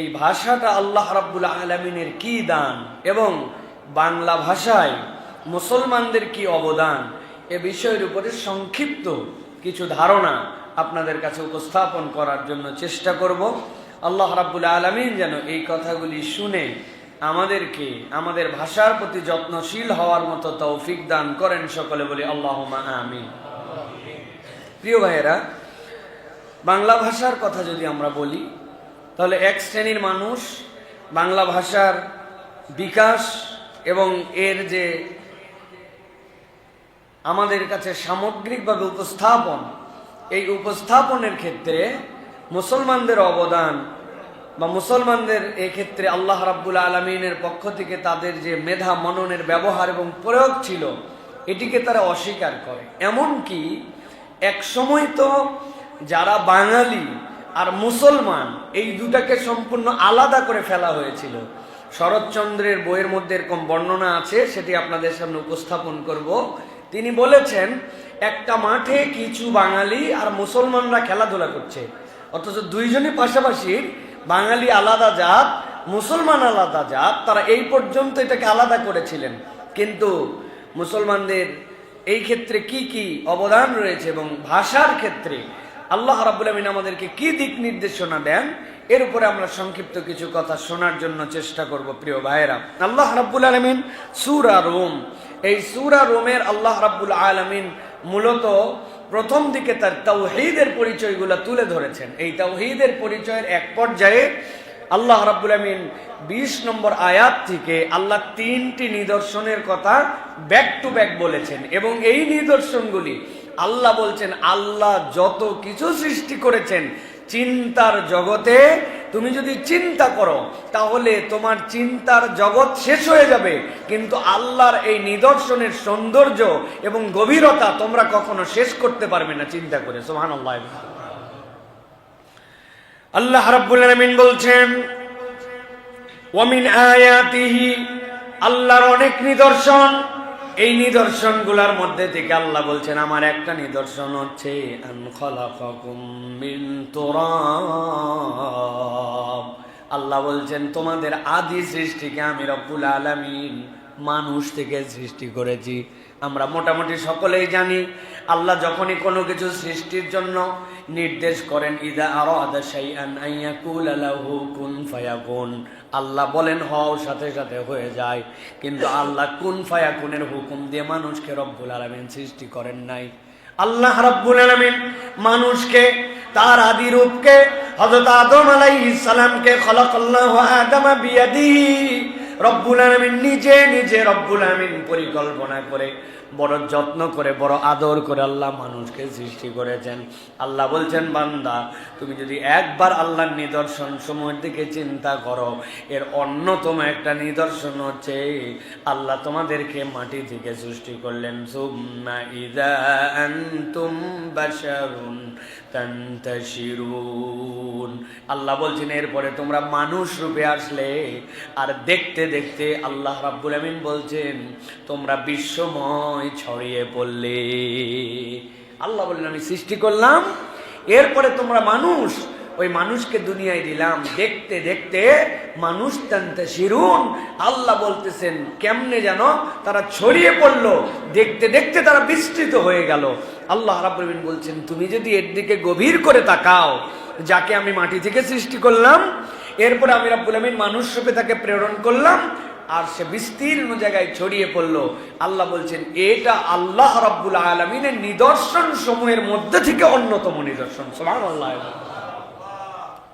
এই ভাষাটা আল্লাহ রাব্বুল আলামিনের কি দান এবং বাংলা ভাষায় মুসলমানদের কি অবদান, এ বিষয়ের উপরে সংক্ষিপ্ত কিছু ধারণা আপনাদের কাছে উপস্থাপন করার জন্য চেষ্টা করব। আল্লাহ রাব্বুল আলামিন যেন এই কথাগুলি শুনে আমাদেরকে আমাদের ভাষার প্রতি যত্নশীল হওয়ার মতো তৌফিক দান করেন। সকলে বলি আল্লাহুম্মা আমিন। প্রিয় ভাইয়েরা, বাংলা ভাষার কথা যদি আমরা বলি তাহলে এক শ্রেণীর মানুষ বাংলা ভাষার বিকাশ এবং এর যে আমাদের কাছে সামগ্রিকভাবে উপস্থাপন, এই উপস্থাপনের ক্ষেত্রে মুসলমানদের অবদান বা মুসলমানদের ক্ষেত্রে আল্লাহ রাব্বুল আলামিনের পক্ষ থেকে তাদের যে মেধা মননের ব্যবহার এবং প্রয়োগ ছিল, এটিকে তারা অস্বীকার করে। এমনকি এক সময় তো যারা বাঙালি আর মুসলমান এই দুটাকে সম্পূর্ণ আলাদা করে ফেলা হয়েছিল। শরৎচন্দ্রের বইয়ের মধ্যে এরকম বর্ণনা আছে, সেটি আপনাদের সামনে উপস্থাপন করব। তিনি বলেছেন, একটা মাঠে কিছু বাঙালি আর মুসলমানরা খেলাধুলা করছে, অথচ দুইজনই পাশাপাশি, বাঙালি আলাদা জাত, মুসলমান আলাদা জাত, তারা এই পর্যন্ত এটাকে আলাদা করেছিলেন। কিন্তু মুসলমানদের এই ক্ষেত্রে কি কি অবদান রয়েছে এবং ভাষার ক্ষেত্রে আল্লাহ রাব্বুল আমিন আমাদেরকে কি দিক নির্দেশনা দেন, এর উপরে আমরা সংক্ষিপ্ত কিছু কথা শোনার জন্য চেষ্টা করব। প্রিয় ভাইয়েরা, আল্লাহ রাব্বুল আলামিন সূরা রুম, এই সূরা রুমের আল্লাহ রাব্বুল আলামিন মূলত প্রথম দিকে তার তাওহীদের পরিচয়গুলো তুলে ধরেছেন। এই তাওহীদের পরিচয়ের এক পর্যায়ে আল্লাহ রাব্বুল আমিন 20 নম্বর আয়াত থেকে আল্লাহ 3টি নিদর্শনের কথা ব্যাক টু ব্যাক বলেছেন, এবং এই নিদর্শনগুলি আল্লাহ বলছেন, আল্লাহ যত কিছু সৃষ্টি করেছেন চিন্তার জগতে, তুমি যদি চিন্তা করো তাহলে তোমার চিন্তার জগৎ শেষ হয়ে যাবে, কিন্তু আল্লাহর এই নিদর্শনের সৌন্দর্য এবং গভীরতা তোমরা কখনো শেষ করতে পারবে না চিন্তা করে। সুবহানাল্লাহ। আল্লাহ রাব্বুল আলামিন বলছেন, ওয়া মিন আয়াতিহি, আল্লাহর অনেক নিদর্শন, এই নিদর্শনগুলোর মধ্যে থেকে আল্লাহ বলছেন, আমার একটা নিদর্শন হচ্ছে আন খালাকাকুম মিন তুরাব। আল্লাহ বলছেন, তোমাদের আদি সৃষ্টিকে আমি রব্বুল আলামিন মানুষ থেকে সৃষ্টি করেছি। আমরা মোটামুটি সকলেই জানি, আল্লাহ যখনই কোনো কিছু সৃষ্টির জন্য নির্দেশ করেন, ইদা আরাদা শাইআন আইয়াকুলা লাহু কুন ফায়াকুন, আল্লাহ বলেন হও, সাথে সাথে হয়ে যায়। কিন্তু আল্লাহ কুন ফায়াকুনের হুকুম দিয়ে মানুষকে রব্বুল আলামিন সৃষ্টি করেন নাই। আল্লাহ রাব্বুল আলামিন মানুষকে, তার আদি রূপকে, হযরত আদম আলাইহিস সালামকে খলাকাল্লাহু আদামা বিয়াদিহি, রব্বুল আলামিন নিজে নিজে রব্বুল আলামিন পরিকল্পনা করে, বড় যত্ন করে, বড় আদর করে আল্লাহ মানুষকে সৃষ্টি করেছেন। আল্লাহ বলছেন, বান্দা তুমি যদি একবার আল্লাহর নিদর্শন সমূহের দিকে চিন্তা করো, এর অন্যতম একটা নিদর্শন হচ্ছে আল্লাহ তোমাদেরকে মাটি থেকে সৃষ্টি করলেন। সুম্মা ইযা আনতুম বাশারুন তানতাশিরুন, আল্লাহ বলছেন এরপরে তোমরা মানুষ রূপে আসলে, আর দেখতে দেখতে আল্লাহ রাব্বুল আমিন বলছেন তোমরা বিশ্বময় ছড়িয়ে পড়লে। আল্লাহ বললেন আমি সৃষ্টি করলাম, এরপরে তোমরা মানুষ, ওই মানুষকে দুনিয়ায় দিলাম, দেখতে দেখতে মানুষ তানতাশিরুন, আল্লাহ বলতেছেন কেমনে যেন তারা ছড়িয়ে পড়লো, দেখতে দেখতে তারা বিস্তৃত হয়ে গেল। আল্লাহ রাব্বুল আমিন বলছেন তুমি যদি এর দিকে গভীর করে তাকাও, যাকে আমি মাটি থেকে সৃষ্টি করলাম, এরপরে আমি রাব্বুল আমিন মানুষ রূপে তাকে প্রেরণ করলাম, আর সে বিস্তীর্ণ জায়গায় ছড়িয়ে পড়লো। আল্লাহ বলছেন এটা আল্লাহ রাব্বুল আলামিনের নিদর্শন সমূহের মধ্যে থেকে অন্যতম নিদর্শন। সুবহানাল্লাহ।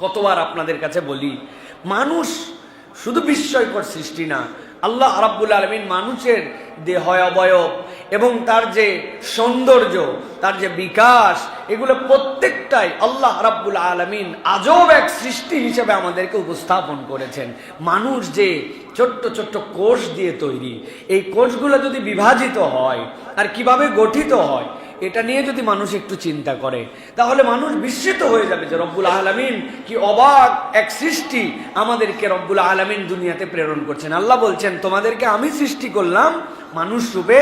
কতবার আপনাদের কাছে বলি, মানুষ শুধু বিস্ময়কর সৃষ্টি না, আল্লাহ রাব্বুল আলামিন মানুষের দেহ অবয়ব এবং তার যে সৌন্দর্য, তার যে বিকাশ, এগুলো প্রত্যেকটাই আল্লাহ রাব্বুল আলামিন আজব এক সৃষ্টি হিসেবে আমাদেরকে উপস্থাপন করেছেন। মানুষ যে ছোট্ট ছোট্ট কোষ দিয়ে তৈরি, এই কোষগুলো যদি বিভাজিত হয় আর কিভাবে গঠিত হয়, এটা নিয়ে যদি মানুষ একটু চিন্তা করে তাহলে মানুষ বিস্মিত হয়ে যাবে যে রব্বুল আলামিন কি অবাক এক সৃষ্টি, আমাদেরকে রব্বুল আলামিন দুনিয়াতে প্রেরণ করছেন। আল্লাহ বলছেন তোমাদেরকে আমি সৃষ্টি করলাম মানুষ রূপে,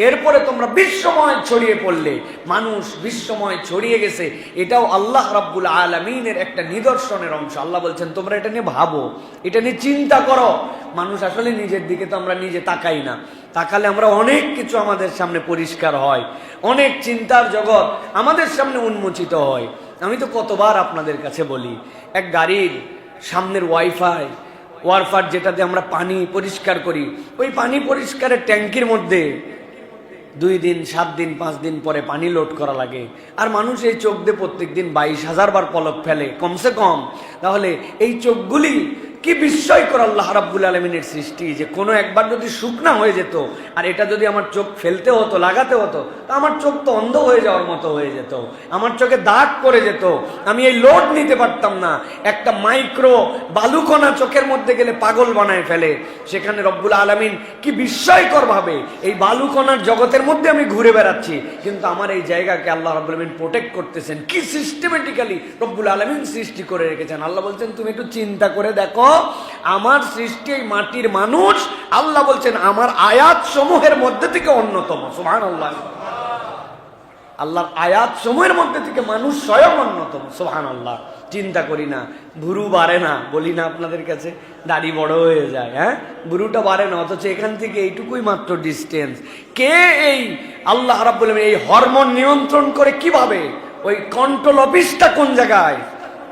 এরপরে তোমরা বিশ্বময় ছড়িয়ে পড়লে, মানুষ বিশ্বময় ছড়িয়ে গেছে, এটাও আল্লাহ রাব্বুল আলামিনের একটা নিদর্শনের অংশ। আল্লাহ বলছেন তোমরা এটা নিয়ে ভাবো, এটা নিয়ে চিন্তা করো। মানুষ আসলে নিজের দিকে তো আমরা নিজে তাকাই না, তাকালে আমরা অনেক কিছু আমাদের সামনে পরিষ্কার হয়, অনেক চিন্তার জগৎ আমাদের সামনে উন্মোচিত হয়। আমি তো কতবার আপনাদের কাছে বলি, এক গাড়ির সামনের ওয়ারফার যেটাতে আমরা পানি পরিষ্কার করি, ওই পানি পরিষ্কারের ট্যাঙ্কির মধ্যে 2 দিন 7 দিন 5 দিন পরে পানি লোড করা লাগে। আর মানুষ এই চোখ দিয়ে প্রত্যেক দিন 22,000 বার পলক ফেলে কমসে কম। তাহলে এই চোখগুলি কি বিস্ময়কর আল্লাহ রাব্বুল আলামিনের সৃষ্টি, যে কোনো একবার যদি শুকনা হয়ে যেত আর এটা যদি আমার চোখ ফেলতে হতো, লাগাতে হতো, তা আমার চোখ তো অন্ধ হয়ে যাওয়ার মতো হয়ে যেত, আমার চোখে দাগ পড়ে যেত, আমি এই লোড নিতে পারতাম না। একটা মাইক্রো বালুকণা চোখের মধ্যে গেলে পাগল বানায় ফেলে। সেখানে রব্বুল আলামিন কি বিস্ময়কর ভাবে এই বালুকণার জগতের মধ্যে আমি ঘুরে বেড়াচ্ছি, কিন্তু আমার এই জায়গাকে আল্লাহ রাব্বুল আলামিন প্রোটেক্ট করতেছেন। কি সিস্টেমেটিক্যালি রব্বুল আলামিন সৃষ্টি করে রেখেছেন। আল্লাহ বলছেন তুমি একটু চিন্তা করে দেখো, আমার সৃষ্টি এই মাটির মানুষ, আল্লাহ বলছেন আমার আয়াত সমূহের মধ্যে থেকে অন্যতম। সুবহানাল্লাহ, আল্লাহর আয়াত সমূহের মধ্যে থেকে মানুষ স্বয়ং অন্যতম। সুবহানাল্লাহ, চিন্তা করি না, ভুরু বাড়ে না, বলি না আপনাদের কাছে, দাড়ি বড় হয়ে যায়, হ্যাঁ, ভুরুটা বাড়ে না, অথচ এখান থেকে এইটুকুই মাত্র ডিস্টেন্স। কে এই আল্লাহ রাব্বুল আলামিন এই হরমোন নিয়ন্ত্রণ করে কিভাবে? ওই কন্ট্রোল অফিসটা কোন জায়গায়?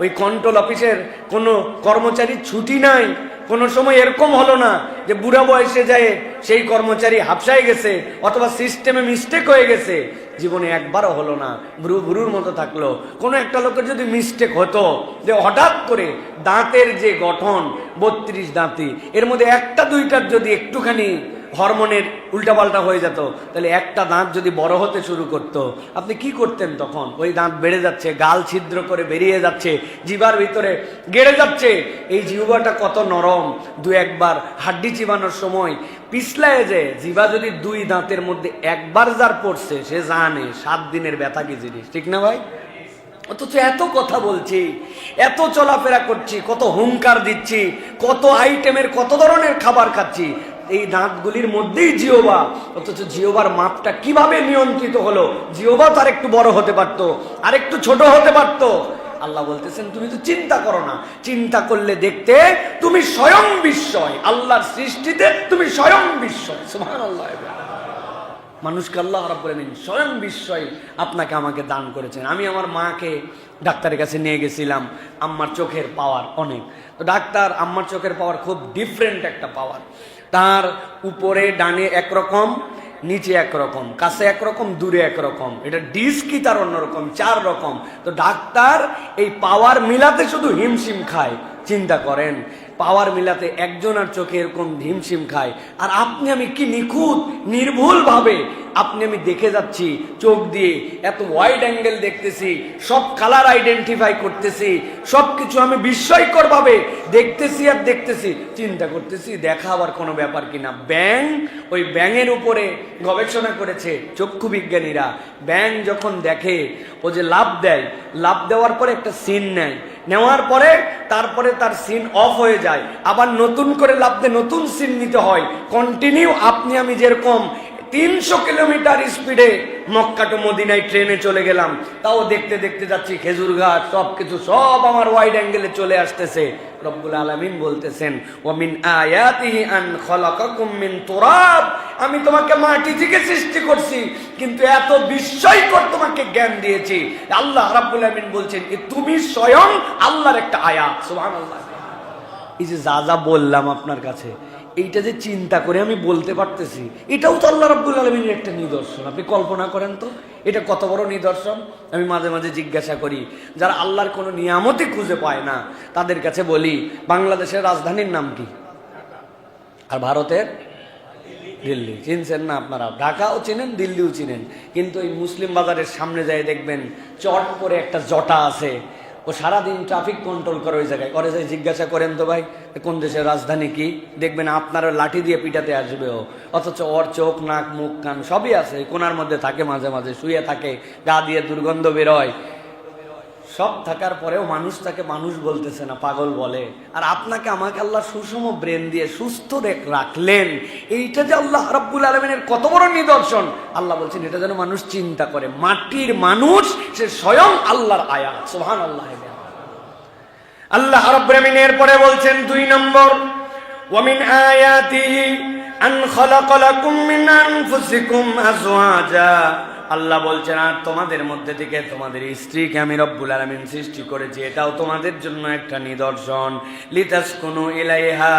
ওই কন্ট্রোল অফিসের কোনো কর্মচারী ছুটি নাই। কোনো সময় এরকম হলো না যে বুড়া বয়সে যায় সেই কর্মচারী হাফসায় গেছে অথবা সিস্টেমে মিস্টেক হয়ে গেছে, জীবনে একবারও হলো না, বুড়ুর মতো থাকলো। কোনো একটা লোকের যদি মিস্টেক হতো যে হঠাৎ করে দাঁতের যে গঠন 32 দাঁতি, এর মধ্যে একটা দুইটার যদি একটুখানি হরমোনের উল্টাপাল্টা হয়ে যেত, তাহলে একটা দাঁত যদি বড় হতে শুরু করতো, আপনি কি করতেন তখন? ওই দাঁত বেড়ে যাচ্ছে, গাল ছিদ্র করে বেরিয়ে যাচ্ছে, জিভার ভিতরে গেড়ে যাচ্ছে। এই জিহ্বাটা কত নরম, 2 একবার হাড্ডি চিবানোর সময় পিছলায় যে জিভা যদি 2 দাঁতের মধ্যে একবার যার পড়ছে, সে জানে 7 দিনের ব্যথা কি জিনিস, ঠিক না ভাই? অথচ এত কথা বলছি, এত চলাফেরা করছি, কত হুঙ্কার দিচ্ছি, কত আইটেমের কত ধরনের খাবার খাচ্ছি, এই দাঁতগুলির মধ্যেই জিহ্বা। অথচ জিহ্বার মাপটা কিভাবে নিয়ন্ত্রিত হলো? জিহ্বা তার একটু বড় হতে পারতো, আর একটু ছোট হতে পারতো। আল্লাহ বলতেছেন তুমি তো চিন্তা করো না, চিন্তা করলে দেখতে তুমি স্বয়ং বিস্ময়, আল্লাহর সৃষ্টিতে তুমি স্বয়ং বিস্ময়। সুবহানাল্লাহ, মানুষকে আল্লাহ রাব্বুল আলামিন স্বয়ং বিস্ময় আপনাকে আমাকে দান করেছেন। আমি আমার মাকে ডাক্তারের কাছে নিয়ে গেছিলাম, আম্মার চোখের পাওয়ার অনেক, তো ডাক্তার আম্মার চোখের পাওয়ার খুব ডিফারেন্ট একটা পাওয়ার, তার উপরে ডানে একরকম, নিচে একরকম, কাছে একরকম, দূরে একরকম, এটা ডিস্কই তার অন্যরকম, 4 রকম। তো ডাক্তার এই পাওয়ার মিলাতে শুধু হিমশিম খায়। চিন্তা করেন, পাওয়ার মিলাতে একজনের চোখে এরকম হিমশিম খায়, আর আপনি আমি কি নিখুঁত নির্ভুল ভাবে আপনি আমি দেখে যাচ্ছি, চোখ দিয়ে এত ওয়াইড অ্যাঙ্গেল দেখতেছি, সব কালার আইডেন্টিফাই করতেছি, সবকিছু আমি বিস্ময়কর ভাবে দেখতেছি আর দেখতেছি, চিন্তা করতেছি দেখা আবার কোনো ব্যাপার কিনা। ব্যাঙ, ওই ব্যাঙের উপরে গবেষণা করেছে চক্ষু বিজ্ঞানীরা। ব্যাঙ যখন দেখে, ও যে লাফ দেয়, লাফ দেওয়ার পরে একটা সিন নেয়, নেওয়ার পরে তারপরে তার সিন অফ হয়ে যায়, আবার নতুন করে লাফ দিয়ে নতুন সিন নিতে হয়, কন্টিনিউ। আপনি আমি যেরকম 300 কিলোমিটার স্পিডে মক্কা টু মদিনায় ট্রেনে চলে গেলাম, তাও দেখতে দেখতে যাচ্ছি খেজুর গাছ, সবকিছু সব আমার ওয়াইড অ্যাঙ্গেলে চলে আসতেছে। রব্বুল আলামিন বলতেছেন ওয়া মিন আয়াতিহি আন খালাকাকুম মিন তুরাব, আমি তোমাকে মাটি থেকে সৃষ্টি করছি, কিন্তু এত বিস্ময়কর তোমাকে জ্ঞান দিয়েছি। আল্লাহ রাব্বুল আলামিন বলছেন তুমি স্বয়ং আল্লাহর একটা আয়াত। সুবহানাল্লাহ, এই যে যা যা বললাম আপনার কাছে, এইটা যে চিন্তা করে আমি বলতে পারতেছি, এটাও তো আল্লাহ রাব্বুল আলামিনের একটা নিদর্শন। আপনি কল্পনা করেন তো এটা কত বড় নিদর্শন। আমি মাঝে মাঝে জিজ্ঞাসা করি, যারা আল্লাহর কোনো নিয়ামতই খুঁজে পায় না তাদের কাছে বলি, বাংলাদেশের রাজধানীর নাম কি? আর ভারতের? দিল্লি। চিনছেন না আপনারা? ঢাকাও চিনেন, দিল্লিও চিনেন, কিন্তু এই মুসলিম বাজারের সামনে যায় দেখবেন চট করে একটা জটা আছে, ও সারাদিন ট্রাফিক কন্ট্রোল করে ওই জায়গায়, করে যায় জিজ্ঞাসা করেন তো ভাই কোন দেশের রাজধানী কি, দেখবেন আপনারও লাঠি দিয়ে পিটাতে আসবে ও, অথচ ওর চোখ নাক মুখ কান সবই আছে, কোনার মধ্যে থাকে, মাঝে মাঝে শুয়ে থাকে, গা দিয়ে দুর্গন্ধ বেরোয়, সব থাকার পরেও মানুষ তাকে মানুষ বলতেছে না, পাগল বলে। আর আপনাকে আমাকে আল্লাহ সুষম ব্রেন দিয়ে সুস্থ রাখলেন, এইটা যে আল্লাহ রাব্বুল আলামিনের কত বড় নিদর্শন। আল্লাহ বলছেন এটা যেন মানুষ চিন্তা করে, মাটির মানুষ সে স্বয়ং আল্লাহর আয়াত। সুবহানাল্লাহ। আল্লাহ রাব্বুল আলামিন এরপরে বলছেন 2 নম্বর, ওয়া মিন আয়াতিহি আন খালাকা লাকুম মিন আনফুসিকুম আজওয়াজা। আল্লাহ বলছেন আর তোমাদের মধ্যে থেকে তোমাদের স্ত্রীকে আমি রব্বুল আলামিন সৃষ্টি করেছি, এটাও তোমাদের জন্য একটা নিদর্শন। লিতাসকুনু ইলাইহা,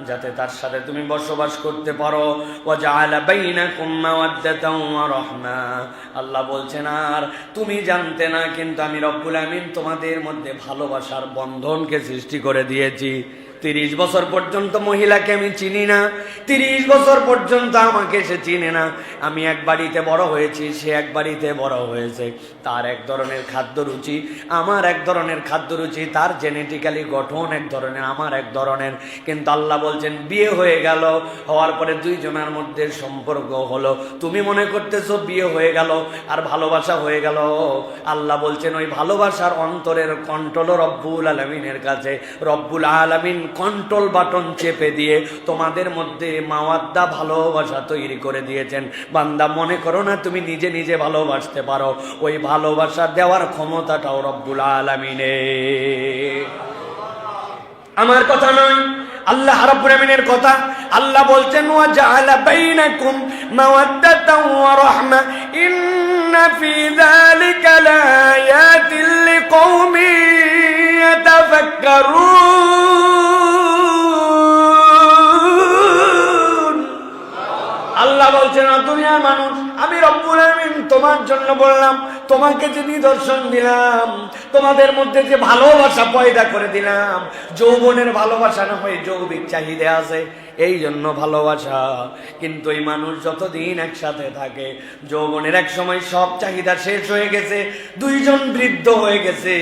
যাতে তার সাথে তুমি বসবাস করতে পারো। ওয়া জাআলা বাইনাকুম মাওয়াদ্দাতাও ওয়া রাহমা। আল্লাহ বলছেন আর তুমি জানতে না, কিন্তু আমি রব্বুল আলামিন তোমাদের মধ্যে ভালোবাসার বন্ধনকে সৃষ্টি করে দিয়েছি। 30 বছর পর্যন্ত মহিলাকে আমি চিনি না, 30 বছর পর্যন্ত আমাকে সে চিনে না। আমি এক বাড়িতে বড় হয়েছি, সে এক বাড়িতে বড় হয়েছে, তার এক ধরনের খাদ্য রুচি, আমার এক ধরনের খাদ্য রুচি, তার জেনেটিক্যালি গঠন এক ধরনের, আমার এক ধরনের। কিন্তু আল্লাহ বলছেন বিয়ে হয়ে গেল, হওয়ার পরে 2 জনের মধ্যে সম্পর্ক হলো। তুমি মনে করতেছো বিয়ে হয়ে গেল আর ভালোবাসা হয়ে গেল, আল্লাহ বলছেন ওই ভালোবাসার অন্তরের কন্ট্রোল রব্বুল আলামিনের কাছে। রব্বুল আলামিন কন্ট্রোল বাটন চেপে দিয়ে তোমাদের মধ্যে মাওয়াদ্দা ভালোবাসা তৈরি করে দিয়েছেন। বান্দা মনে করো না তুমি নিজে নিজে ভালোবাসতে পারো, ওই ভালোবাসা দেওয়ার ক্ষমতাটাও রব্বুল আলামিনের। আমার কথা নয়, আল্লাহ রাব্বুল আলামিনের কথা। আল্লাহ বলছেন ওয়া জাআলা বাইনাকুম মাওয়াদ্দাতাও ওয়া রাহমা ইন্না ফি যালিকা লাআয়াতিন লিকওমিন ইয়াতাফাক্কারুন। আল্লাহ বলছেন দুনিয়ার মানুষ, আমি রব্বুল আলামিন তোমার জন্য বললাম, তোমাকে যে নিদর্শন দিলাম, তোমাদের মধ্যে যে ভালোবাসা পয়দা করে দিলাম, যৌবনের ভালোবাসা না হয়ে যৌবিক চাহিদা আছে, এই জন্য ভালোবাসা। কিন্তু এই মানুষ যতদিন একসাথে থাকে, যৌবনের এক সময় সব চাহিদা শেষ হয়ে গেছে, 2 জন বৃদ্ধ হয়ে গেছে,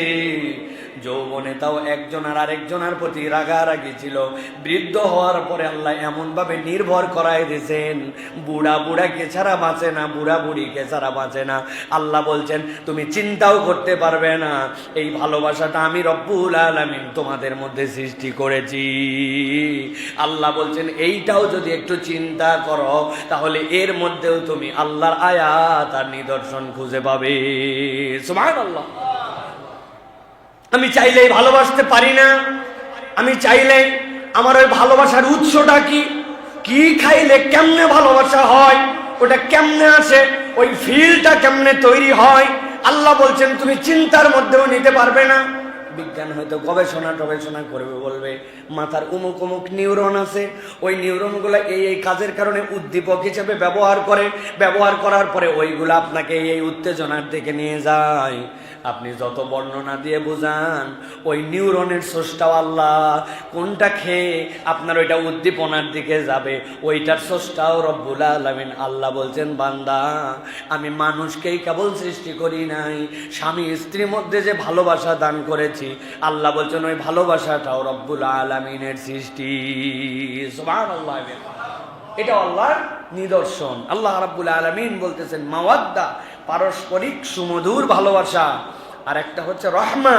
যৌবনে তাও একজন আর আরেকজনের প্রতি রাগারাগি ছিল। বৃদ্ধ হওয়ার পরে আল্লাহ এমন ভাবে নির্ভর করাই দিয়েছেন, বুড়া বুড়াকে ছাড়া বাঁচে না, বুড়া বুড়িকে ছাড়া বাঁচে না। আল্লাহ বলছেন তুমি চিন্তাও করতে পারবে না, এই ভালোবাসাটা আমি রব্বুল আলামিন তোমাদের মধ্যে সৃষ্টি করেছি। আল্লাহ বলছেন এইটাও যদি একটু চিন্তা করো, তাহলে এর মধ্যেও তুমি আল্লাহর আয়াত আর নিদর্শন খুঁজে পাবে। সুবহানাল্লাহ। আমি চাইলেই ভালোবাসতে পারি না, আমি চাইলে আমার ওই ভালোবাসার উৎসটা কি, কি খাইলে কেমনে ভালোবাসা হয়, ওটা কেমনে আসে, ওই ফিলটা কেমনে তৈরি হয়, আল্লাহ বলছেন তুমি চিন্তার মধ্যেও নিতে পারবে না। বিজ্ঞান হয়তো গবেষণা করবে, বলবে মাথার অমুক অমুক নিউরন আছে, ওই নিউরনগুলো এই কাজের কারণে উদ্দীপক হিসেবে ব্যবহার করার পরে ওইগুলো আপনাকে এই উত্তেজনার দিকে নিয়ে যায়। আপনি যত বর্ণনা দিয়ে বোঝান, ওই নিউরনের স্রষ্টাও আল্লাহ, কোনটা খেয়ে আপনার ওইটা উদ্দীপনার দিকে যাবে, ওইটার স্রষ্টাও রব্বুল আলামিন। আল্লাহ বলছেন বান্দা আমি মানুষকেই কেবল সৃষ্টি করি নাই, স্বামী স্ত্রীর মধ্যে যে ভালোবাসা দান করেছি, আল্লাহ বলছেন ওই ভালোবাসাটাও রব্বুল আলামিনের সৃষ্টি। সুবহানাল্লাহ। এটা আল্লাহর নিদর্শন। আল্লাহ রাব্বুল আলামিন বলতেছেন মাওয়াদ্দা, পারস্পরিক সুমধুর ভালোবাসা, আর একটা হচ্ছে রহমা,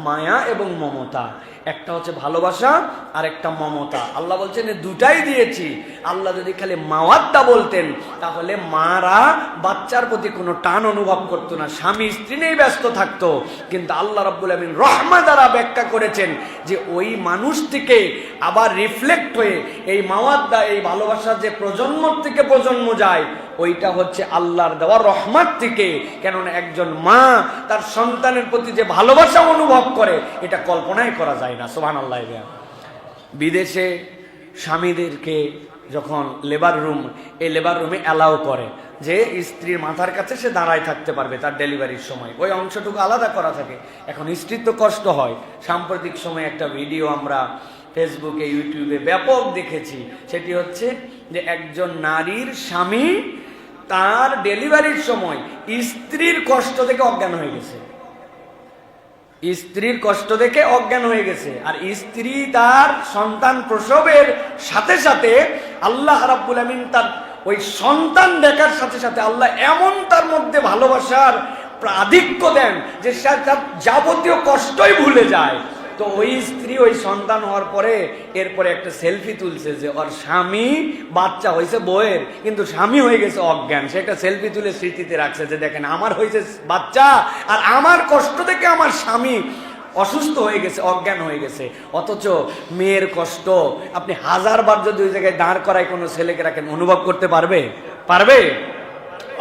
মায়া এবং মমতা। একটা হচ্ছে ভালোবাসা আর একটা মমতা। আল্লাহ বলছেন দুটাই দিয়েছি। আল্লাহ যদি খালি মাওয়াদ্দা বলতেন, তাহলে মারা বাচ্চার প্রতি কোনো টান অনুভব করতো না, স্বামী স্ত্রী নিয়েই ব্যস্ত থাকতো। কিন্তু আল্লাহ রাব্বুল আলামিন রহমা দ্বারা ব্যাখ্যা করেছেন যে ওই মানুষ থেকে আবার রিফ্লেক্ট হয়ে এই মাওয়াদ্দা, এই ভালোবাসা যে প্রজন্ম থেকে প্রজন্ম যায়, ওইটা হচ্ছে আল্লাহর দেওয়া রহমত থেকে। কেননা একজন মা তার সন্তানের প্রতি যে ভালোবাসা অনুভব করে, এটা কল্পনাই করা যায় না। সুবহানাল্লাহ। বিদেশে স্বামীদেরকে যখন লেবার রুমে অ্যালাউ করে যে স্ত্রীর মাথার কাছে সে দাঁড়ায় থাকতে পারবে তার ডেলিভারির সময়, ওই অংশটুকু আলাদা করা থাকে। এখন স্ত্রীর তো কষ্ট হয়। সাম্প্রতিক সময়ে একটা ভিডিও আমরা ফেসবুকে ইউটিউবে ব্যাপক দেখেছি, সেটি হচ্ছে যে একজন নারীর স্বামী তার ডেলিভারির সময় স্ত্রীর কষ্ট থেকে অজ্ঞান হয়ে গেছে। স্ত্রীর কষ্ট দেখে অজ্ঞান হয়ে গেছে, আর স্ত্রী তার সন্তান প্রসবের সাথে সাথে আল্লাহ রাব্বুল আমিন তার ওই সন্তান দেখার সাথে সাথে আল্লাহ এমন তার মধ্যে ভালোবাসার আধিক্য দেন যে সে তার যাবতীয় কষ্টই ভুলে যায়। তো ওই স্ত্রী ওই সন্তান হওয়ার পরে এরপরে একটা সেলফি তুলছে যে ওর স্বামী বাচ্চা হয়েছে বউয়ের, কিন্তু স্বামী হয়ে গেছে অজ্ঞান। সে একটা সেলফি তুলে স্মৃতিতে রাখছে যে দেখেন আমার হয়েছে বাচ্চা, আর আমার কষ্ট থেকে আমার স্বামী অসুস্থ হয়ে গেছে, অজ্ঞান হয়ে গেছে। অথচ মেয়ের কষ্ট আপনি 1000 বার যদি ওই জায়গায় দাঁড় করায় কোনো ছেলেকে রাখেন, অনুভব করতে পারবে? পারবে?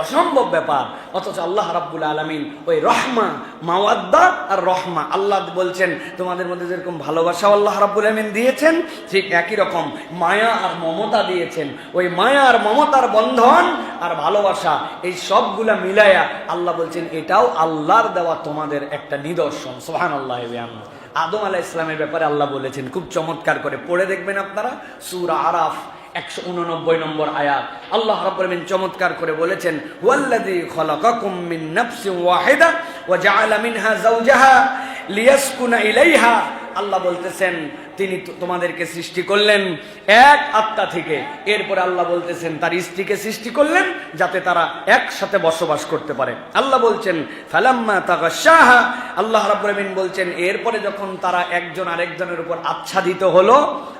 অসম্ভব ব্যাপার। অথচ আল্লাহ রাব্বুল আলামিন ওই রহমা, মাওয়াদ্দা আর রহমা, আল্লাহ বলছেন তোমাদের মধ্যে যেরকম ভালোবাসা আল্লাহ রাব্বুল আলামিন দিয়েছেন, ঠিক একই রকম মায়া আর মমতা দিয়েছেন। ওই মায়া আর মমতার বন্ধন আর ভালোবাসা এই সবগুলা মিলায়া আল্লাহ বলছেন এটাও আল্লাহর দেওয়া তোমাদের একটা নিদর্শন। সুবহানাল্লাহ। আদম আলাইহিস সালামের ব্যাপারে আল্লাহ বলেছেন খুব চমৎকার করে, পড়ে দেখবেন আপনারা, সূরা আরাফ 189 নম্বর আয়াত। আল্লাহ রাব্বুল আলামিন চমৎকার করে বলেছেন, ওয়াল্লাযী খালাকাকুম মিন নাফসিন ওয়াহিদা ওয়া জাআলা মিনহা যাওজাহা লিয়াসকুনা ইলাইহা। আল্লাহ বলতেছেন তিনি তোমাদেরকে সৃষ্টি করলেন এক আত্মা থেকে, এরপরে আল্লাহ বলতেছেন তার স্ত্রীকে সৃষ্টি করলেন যাতে তারা একসাথে বসবাস করতে পারে। আল্লাহ বলছেন ফালাম্মা তাগাশাহা, আল্লাহ রাব্বুল আমিন বলছেন এরপরে যখন তারা একজন আরেকজনের উপর আচ্ছাদিত হলো,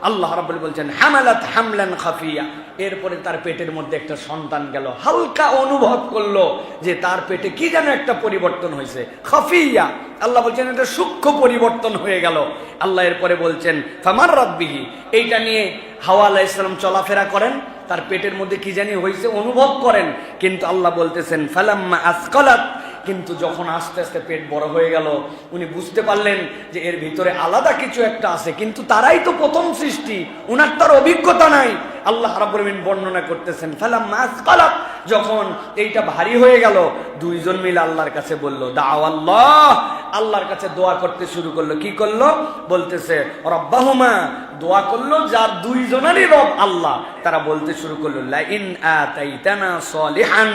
আল্লাহ রাব্বুল বলছেন হামালাত হামলান খাফিয়া, এরপরে তার পেটের মধ্যে একটা সন্তান গেল। হালকা অনুভব করলো যে তার পেটে কি যেন একটা পরিবর্তন হয়েছে, খাফিয়া। আল্লাহ বলছেন এটা সূক্ষ্ম পরিবর্তন হয়ে গেল। আল্লাহ এরপরে বলছেন ফামাররাত বিহি, এইটা নিয়ে হাওয়া আলাইহিস সালাম চলাফেরা করেন, তার পেটের মধ্যে কি জানি হয়েছে অনুভব করেন। কিন্তু আল্লাহ বলতেছেন ফালাম্মা আসকালাত, কিন্তু যখন আস্তে আস্তে পেট বড় হয়ে গেল উনি বুঝতে পারলেন যে এর ভিতরে আলাদা কিছু একটা আছে, কিন্তু তারাই তো প্রথম সৃষ্টি, উনার তার অভিজ্ঞতা নাই। আল্লাহ রাব্বুল আমিন বর্ণনা করতেছেন ফালাম্মা আসকালাত, যখন এইটা ভারী হয়ে গেল দুইজন মিলে আল্লাহর কাছে বলল দাআওয়াল্লাহ, আল্লাহর কাছে দোয়া করতে শুরু করলো। কি করলো? বলতেছে রব্বাহুমা, দোয়া করলো যার দুইজনেরই রব আল্লাহ। তারা বলতে শুরু করলো লা ইন আতাইতানা সলিহান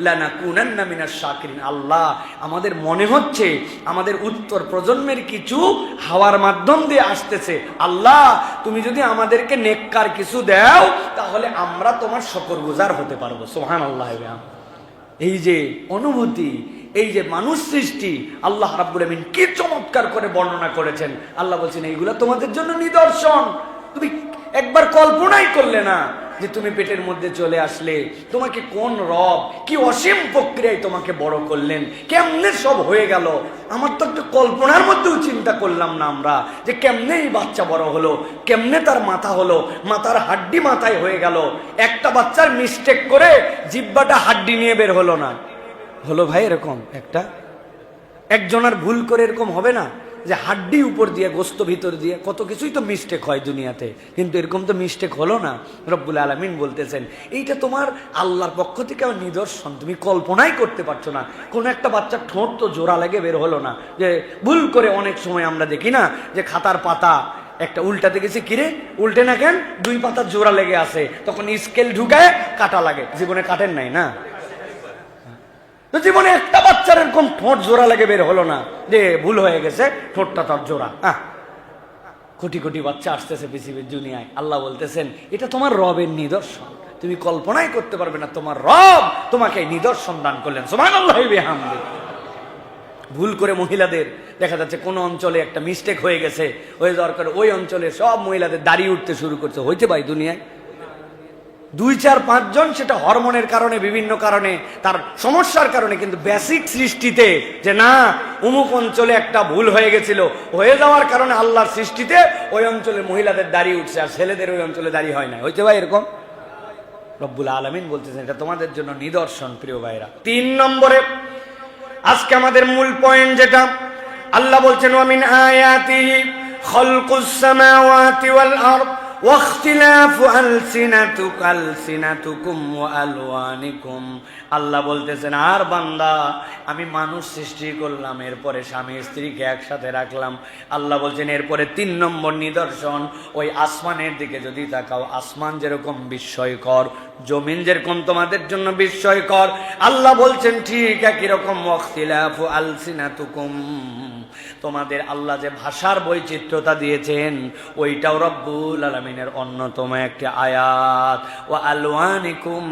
লানাকুনান্না মিনাশ শাকিরিন। আল্লাহ আমাদের মনে হচ্ছে আমাদের উত্তর প্রজন্মের কিছু হাওয়ার মাধ্যম দিয়ে আসতেছে, আল্লাহ তুমি যদি আমাদেরকে নেককার কিছু দাও তাহলে আমরা তোমার শুকরগুজার হতে পারবো। সুবহানাল্লাহ। এই যে অনুভূতি, এই যে মানুষ সৃষ্টি, আল্লাহ রাব্বুল আমিন কি চমৎকার করে বর্ণনা করেছেন। আল্লাহ বলছেন এইগুলা তোমাদের জন্য নিদর্শন। তুমি একবার কল্পনাই করলে না যে তুমি পেটের মধ্যে চলে আসলে, তোমাকে কোন রব কি অসীম প্রক্রিয়ায় তোমাকে বড় করলেন, কেমনে সব হয়ে গেল। আমার তো একটু কল্পনার মধ্যেও চিন্তা করলাম না আমরা যে কেমনে এই বাচ্চা বড় হলো, কেমনে তার মাথা হলো, মাথার হাড্ডি মাথায় হয়ে গেল। একটা বাচ্চার মিস্টেক করে জিহ্বাটা হাড্ডি নিয়ে বের হলো না, হলো ভাই এরকম একটা, একজনের ভুল করে এরকম হবে না যে হাড্ডি উপর দিয়ে গোস্ত ভিতর দিয়ে, কত কিছুই তো মিস্টেক হয় দুনিয়াতে, কিন্তু এরকম তো মিস্টেক হলো না। রব্বুল আলামিন বলতেছেন এইটা তোমার আল্লাহর পক্ষ থেকে নিদর্শন, তুমি কল্পনাই করতে পারছো না। কোনো একটা বাচ্চার ঠোঁট তো জোড়া লেগে বের হলো না, যে ভুল করে অনেক সময় আমরা দেখি না যে খাতার পাতা একটা উল্টাতে গেছে, কিরে উল্টে না কেন, 2 পাতার জোড়া লেগে আছে, তখন স্কেল ঢুকায় কাটা লাগে। জীবনে কাটেন নাই না? জীবনে একটা বাচ্চার এরকম ঠোঁট জোড়া লেগে বের হলো না যে ভুল হয়ে গেছে, ঠোঁটটা তার জোড়া। কোটি কোটি বাচ্চা আসতেছে পৃথিবীর দুনিয়ায়। আল্লাহ বলতেছেন এটা তোমার রবের নিদর্শন, তুমি কল্পনাই করতে পারবে না তোমার রব তোমাকে নিদর্শন দান করলেন। সুবহানাল্লাহি ওয়া বিহামদিহি। ভুল করে মহিলাদের দেখা যাচ্ছে কোন অঞ্চলে একটা মিস্টেক হয়ে গেছে, হয়ে যাওয়ার কারণে ওই অঞ্চলে সব মহিলাদের দাড়ি উঠতে শুরু করছে। হইতে ভাই দুনিয়ায় 2, 4, 5 জন, সেটা হরমোনের কারণে, বিভিন্ন কারণে, তার সমস্যার কারণে, কিন্তু বেসিক সৃষ্টিতে যে না অমুক অঞ্চলে একটা ভুল হয়ে গেছিল, হয়ে যাওয়ার কারণে আল্লাহর সৃষ্টিতে ওই অঞ্চলের মহিলাদের দাড়ি উঠছে আর ছেলেদের ওই অঞ্চলে দাড়ি হয় না। হইতে ভাই এরকম? রব্বুল আলামিন বলতেছেন এটা তোমাদের জন্য নিদর্শন। প্রিয় ভাইরা, 3 নম্বরে আজকে আমাদের মূল পয়েন্ট যেটা, আল্লাহ বলছেন ওয়া মিন আয়াতিহি খালকুস সামাওয়াতি ওয়াল আরদ ওয়াখতিলাফু আলসিনাতুকুম ওয়া আলওয়ানিকুম। আল্লাহ বলতেছেন আর বান্দা আমি মানুষ সৃষ্টি করলাম, এরপরে স্বামী স্ত্রীকে একসাথে রাখলাম। আল্লাহ বলছেন এরপরে 3 নম্বর নিদর্শন, ওই আসমানের দিকে যদি তাকাও, আসমান যেরকম বিস্ময়কর, জমিন যেরকম তোমাদের জন্য বিস্ময়কর, আল্লাহ বলছেন ঠিক একই রকম ওয়াখতিলাফু আলসিনাতুকুম, তোমাদের আল্লাহ যে ভাষার বৈচিত্র্যতা দিয়েছেন ওইটাও রব্বুল আলামিনের অন্যতম একটি আয়াত। ওয়া আলওয়ানিকুম,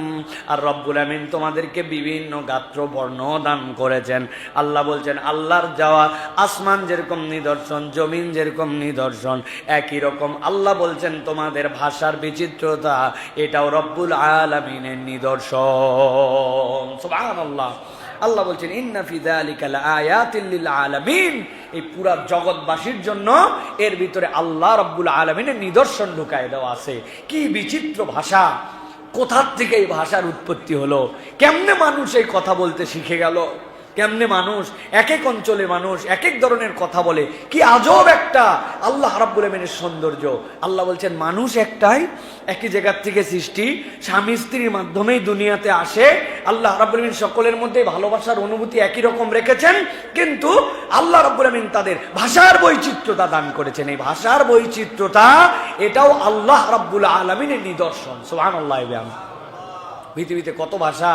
আর রব্বুল আমিন তোমাদেরকে বিভিন্ন গাত্র বর্ণ দান করেছেন। আল্লাহ বলছেন আল্লাহর যাওয়া আসমান যেরকম নিদর্শন, জমিন যেরকম নিদর্শন, একই রকম আল্লাহ বলছেন তোমাদের ভাষার বিচিত্রতা এটাও রব্বুল আলামিনের নিদর্শন। সুবহানাল্লাহ। আল্লাহ বলছেন ইন্না ফি যালিকা লাআয়াতিল লিল আলামিন, এই পুরা জগৎবাসীর জন্য এর ভিতরে আল্লাহ রাব্বুল আলামিনের নিদর্শন ঢুকায় দেওয়া আছে। কি বিচিত্র ভাষা, কোথার থেকে এই ভাষার উৎপত্তি হলো, কেমনে মানুষ এই কথা বলতে শিখে গেল, কেমনে মানুষ এক এক অঞ্চলে মানুষ এক এক ধরনের কথা বলে, কি আজব একটা আল্লাহ রাব্বুল আলামিনের সৌন্দর্য। আল্লাহ বলছেন মানুষ একটাই, একই জায়গার থেকে সৃষ্টি, স্বামী স্ত্রীর মাধ্যমেই দুনিয়াতে আসে। আল্লাহ রাব্বুল আলামিন সকলের মধ্যে ভালোবাসার অনুভূতি একই রকম রেখেছেন, কিন্তু আল্লাহ রাব্বুল আলামিন তাদের ভাষার বৈচিত্র্যতা দান করেছেন। এই ভাষার বৈচিত্র্যতা এটাও আল্লাহ রাব্বুল আলামিনের নিদর্শন। সুবহানাল্লাহ। পৃথিবীতে কত ভাষা,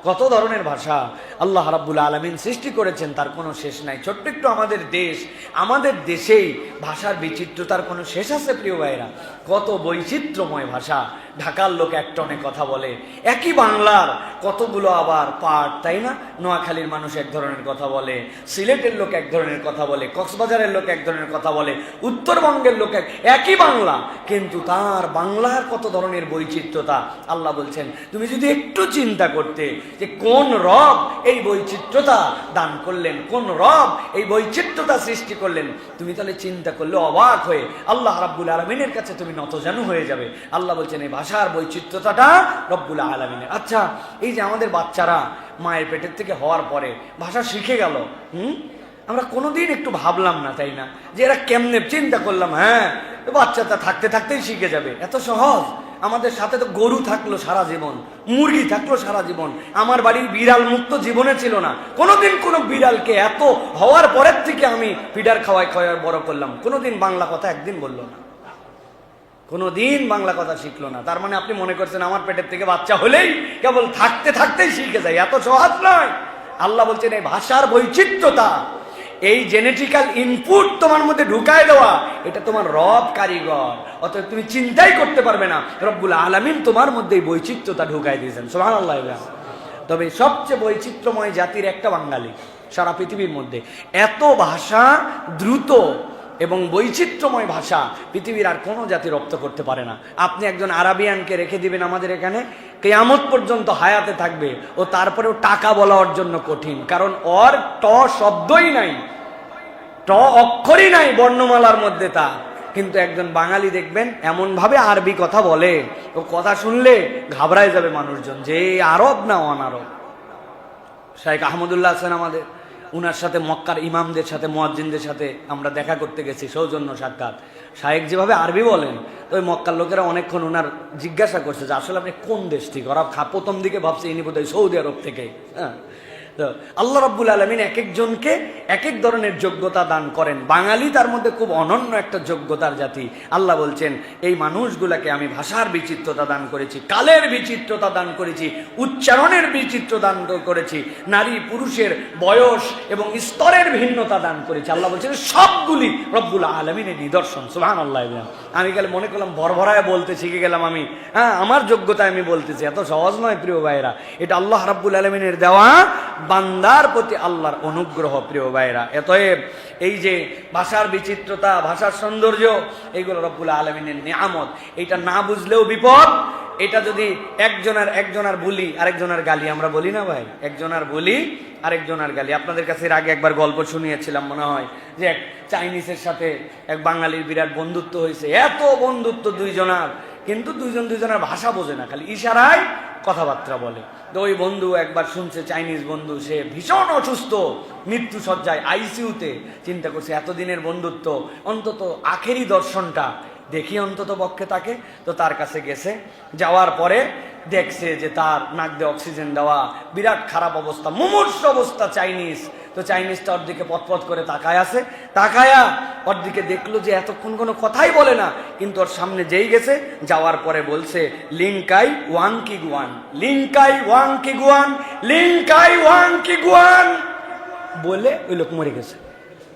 কত ধরনের ভাষা আল্লাহ রাব্বুল আলামিন সৃষ্টি করেছেন, তার কোনো শেষ নাই। ছোট্ট একটু আমাদের দেশ, আমাদের দেশেই ভাষার বিচিত্রতার কোনো শেষ আছে প্রিয় ভাইরা? কত বৈচিত্র্যময় ভাষা। ঢাকার লোক এক টনে কথা বলে, একই বাংলার কতগুলো আবার পার্ট, তাই না? নোয়াখালীর মানুষ এক ধরনের কথা বলে, সিলেটের লোক এক ধরনের কথা বলে, কক্সবাজারের লোক এক ধরনের কথা বলে, উত্তরবঙ্গের লোক একই বাংলা, কিন্তু তার বাংলার কত ধরনের বৈচিত্র্যতা। আল্লাহ বলছেন তুমি যদি একটু চিন্তা করতে যে কোন রব এই বৈচিত্র্যতা দান করলেন, কোন রব এই বৈচিত্র্যতা সৃষ্টি করলেন, তুমি তাহলে চিন্তা করলে অবাক হয়ে আল্লাহ রাব্বুল আলামিনের কাছে তুমি নতজানু হয়ে যাবে। আল্লাহ বলছেন এই ভাষার বৈচিত্র্যতাটা রব্বুল আলামিনের। আচ্ছা, এই যে আমাদের বাচ্চারা মায়ের পেটের থেকে হওয়ার পরে ভাষা শিখে গেল, আমরা কোনোদিন একটু ভাবলাম না, তাই না, যে এরা কেমনে? চিন্তা করলাম হ্যাঁ বাচ্চাটা থাকতে থাকতেই শিখে যাবে, এত সহজ। আমাদের সাথে তো গরু থাকলো সারা জীবন, মুরগি থাকলো সারা জীবন, আমার বাড়ির বিড়াল মুক্ত জীবনে ছিল না, কোনোদিন কোনো বিড়ালকে এত হওয়ার পরের থেকে আমি ফিডার খাওয়াই খাওয়াই বড় করলাম, কোনোদিন বাংলা কথা একদিন বললো না, কোনোদিন বাংলা কথা শিখলো না। তার মানে আপনি মনে করছেন আমার পেটের থেকে বাচ্চা হলেই কেবল থাকতে থাকতেই শিখে যায়? এত সহজ নয়। আল্লাহ বলছেন এই ভাষার বৈচিত্র্যতা, এই জেনেটিক্যাল ইনপুট তোমার মধ্যে ঢুকায় দেওয়া, এটা তোমার রব কারিগর, অতএব তুমি চিন্তাই করতে পারবে না রব্বুল আলামিন তোমার মধ্যে এই বৈচিত্র্যতা ঢুকাই দিয়েছেন। সুবহানাল্লাহ। তবে সবচেয়ে বৈচিত্র্যময় জাতির একটা বাঙালি সারা পৃথিবীর মধ্যে। এত ভাষা, দ্রুত এবং বৈচিত্র্যময় ভাষা পৃথিবীর আর কোনো জাতি রপ্ত করতে পারে না। আপনি একজন আরাবিয়ানকে রেখে দিবেন আমাদের এখানে, কিয়ামত পর্যন্ত হায়াতে থাকবে, ও তারপরেও টাকা বলার জন্য কঠিন, কারণ ওর ট শব্দই নাই, ট অক্ষরই নাই বর্ণমালার মধ্যে তা। কিন্তু একজন বাঙালি দেখবেন এমন ভাবে আরবি কথা বলে, ও কথা শুনলে ঘাবড়ায় যাবে মানুষজন যে আরব না অনারব। শাইখ আহমদুল্লাহ আছেন আমাদের, উনার সাথে মক্কার ইমামদের সাথে, মুয়াজ্জিনদের সাথে আমরা দেখা করতে গেছি, সৌজন্য সাক্ষাৎ। শায়েখ যেভাবে আরবি বলেন, তো ওই মক্কার লোকেরা অনেকক্ষণ ওনার জিজ্ঞাসা করছে যে আসলে আপনি কোন দেশ থেকে? ওরা প্রথম দিকে ভাবছে ইনি বোধহয় সৌদি আরব থেকে। হ্যাঁ, তো আল্লাহ রাব্বুল আলামিন এক একজনকে এক এক ধরনের যোগ্যতা দান করেন। বাঙালি তার মধ্যে খুব অনন্য একটা যোগ্যতার জাতি। আল্লাহ বলছেন এই মানুষগুলাকে আমি ভাষার বিচিত্রতা দান করেছি, কালের বিচিত্রতা দান করেছি, উচ্চারণের বিচিত্র দান করেছি, নারী পুরুষের বয়স এবং স্তরের ভিন্নতা দান করেছি। আল্লাহ বলছেন সবগুলি রব্বুল আলামিনের নিদর্শন। সুবহানাল্লাহ। আমি গেলে মনে করলাম ভরভরায় বলতে শিখে গেলাম আমি, হ্যাঁ আমার যোগ্যতায় আমি বলতেছি। এত সহজ নয় প্রিয় ভাইরা, এটা আল্লাহ রাব্বুল আলামিনের দেওয়া বান্দার প্রতি আল্লাহর অনুগ্রহ প্রিয় ভাইরা। এতএব এই যে ভাষার বিচিত্রতা, ভাষার সৌন্দর্য, এইগুলো রব্বুল আলামিনের নিয়ামত। এটা না বুঝলেও বিপদ। এটা যদি একজনের বলি আরেকজনের গালি, আমরা বলি না ভাই, একজনের বলি আরেকজনের গালি। আপনাদের কাছে এর আগে একবার গল্প শুনিয়েছিলাম মনে হয়, যে এক চাইনিজের সাথে এক বাঙালির বিরাট বন্ধুত্ব হয়েছে। এত বন্ধুত্ব দুইজনার, কিন্তু দুইজনের ভাষা বোঝে না, খালি ইশারায় কথাবার্তা বলে। তো ওই বন্ধু একবার শুনছে, চাইনিজ বন্ধু, সে ভীষণ অসুস্থ, মৃত্যু সজ্জায়, আইসিইউতে। চিন্তা করছে এতদিনের বন্ধুত্ব, অন্তত আখেরি দর্শনটা দেখি অন্তত পক্ষে তাকে। তো তার কাছে গেছে, যাওয়ার পরে দেখছে যে তার নাক দিয়ে অক্সিজেন দেওয়া, বিরাট খারাপ অবস্থা, মুমূর্ষ অবস্থা চাইনিজ। তো চাইনিজটা ওর দিকে পথ করে তাকায় আছে, তাকায়া ওর দিকে দেখলো যে এতক্ষণ কোনো কথাই বলে না, কিন্তু ওর সামনে যেই গেছে, যাওয়ার পরে বলছে লিংকাই ওয়াং কি গুয়ান, লিংকাই ওয়াং কি গুয়ান, লিংকাই ওয়াং কি গুয়ান বলে ওই লোক মরে গেছে।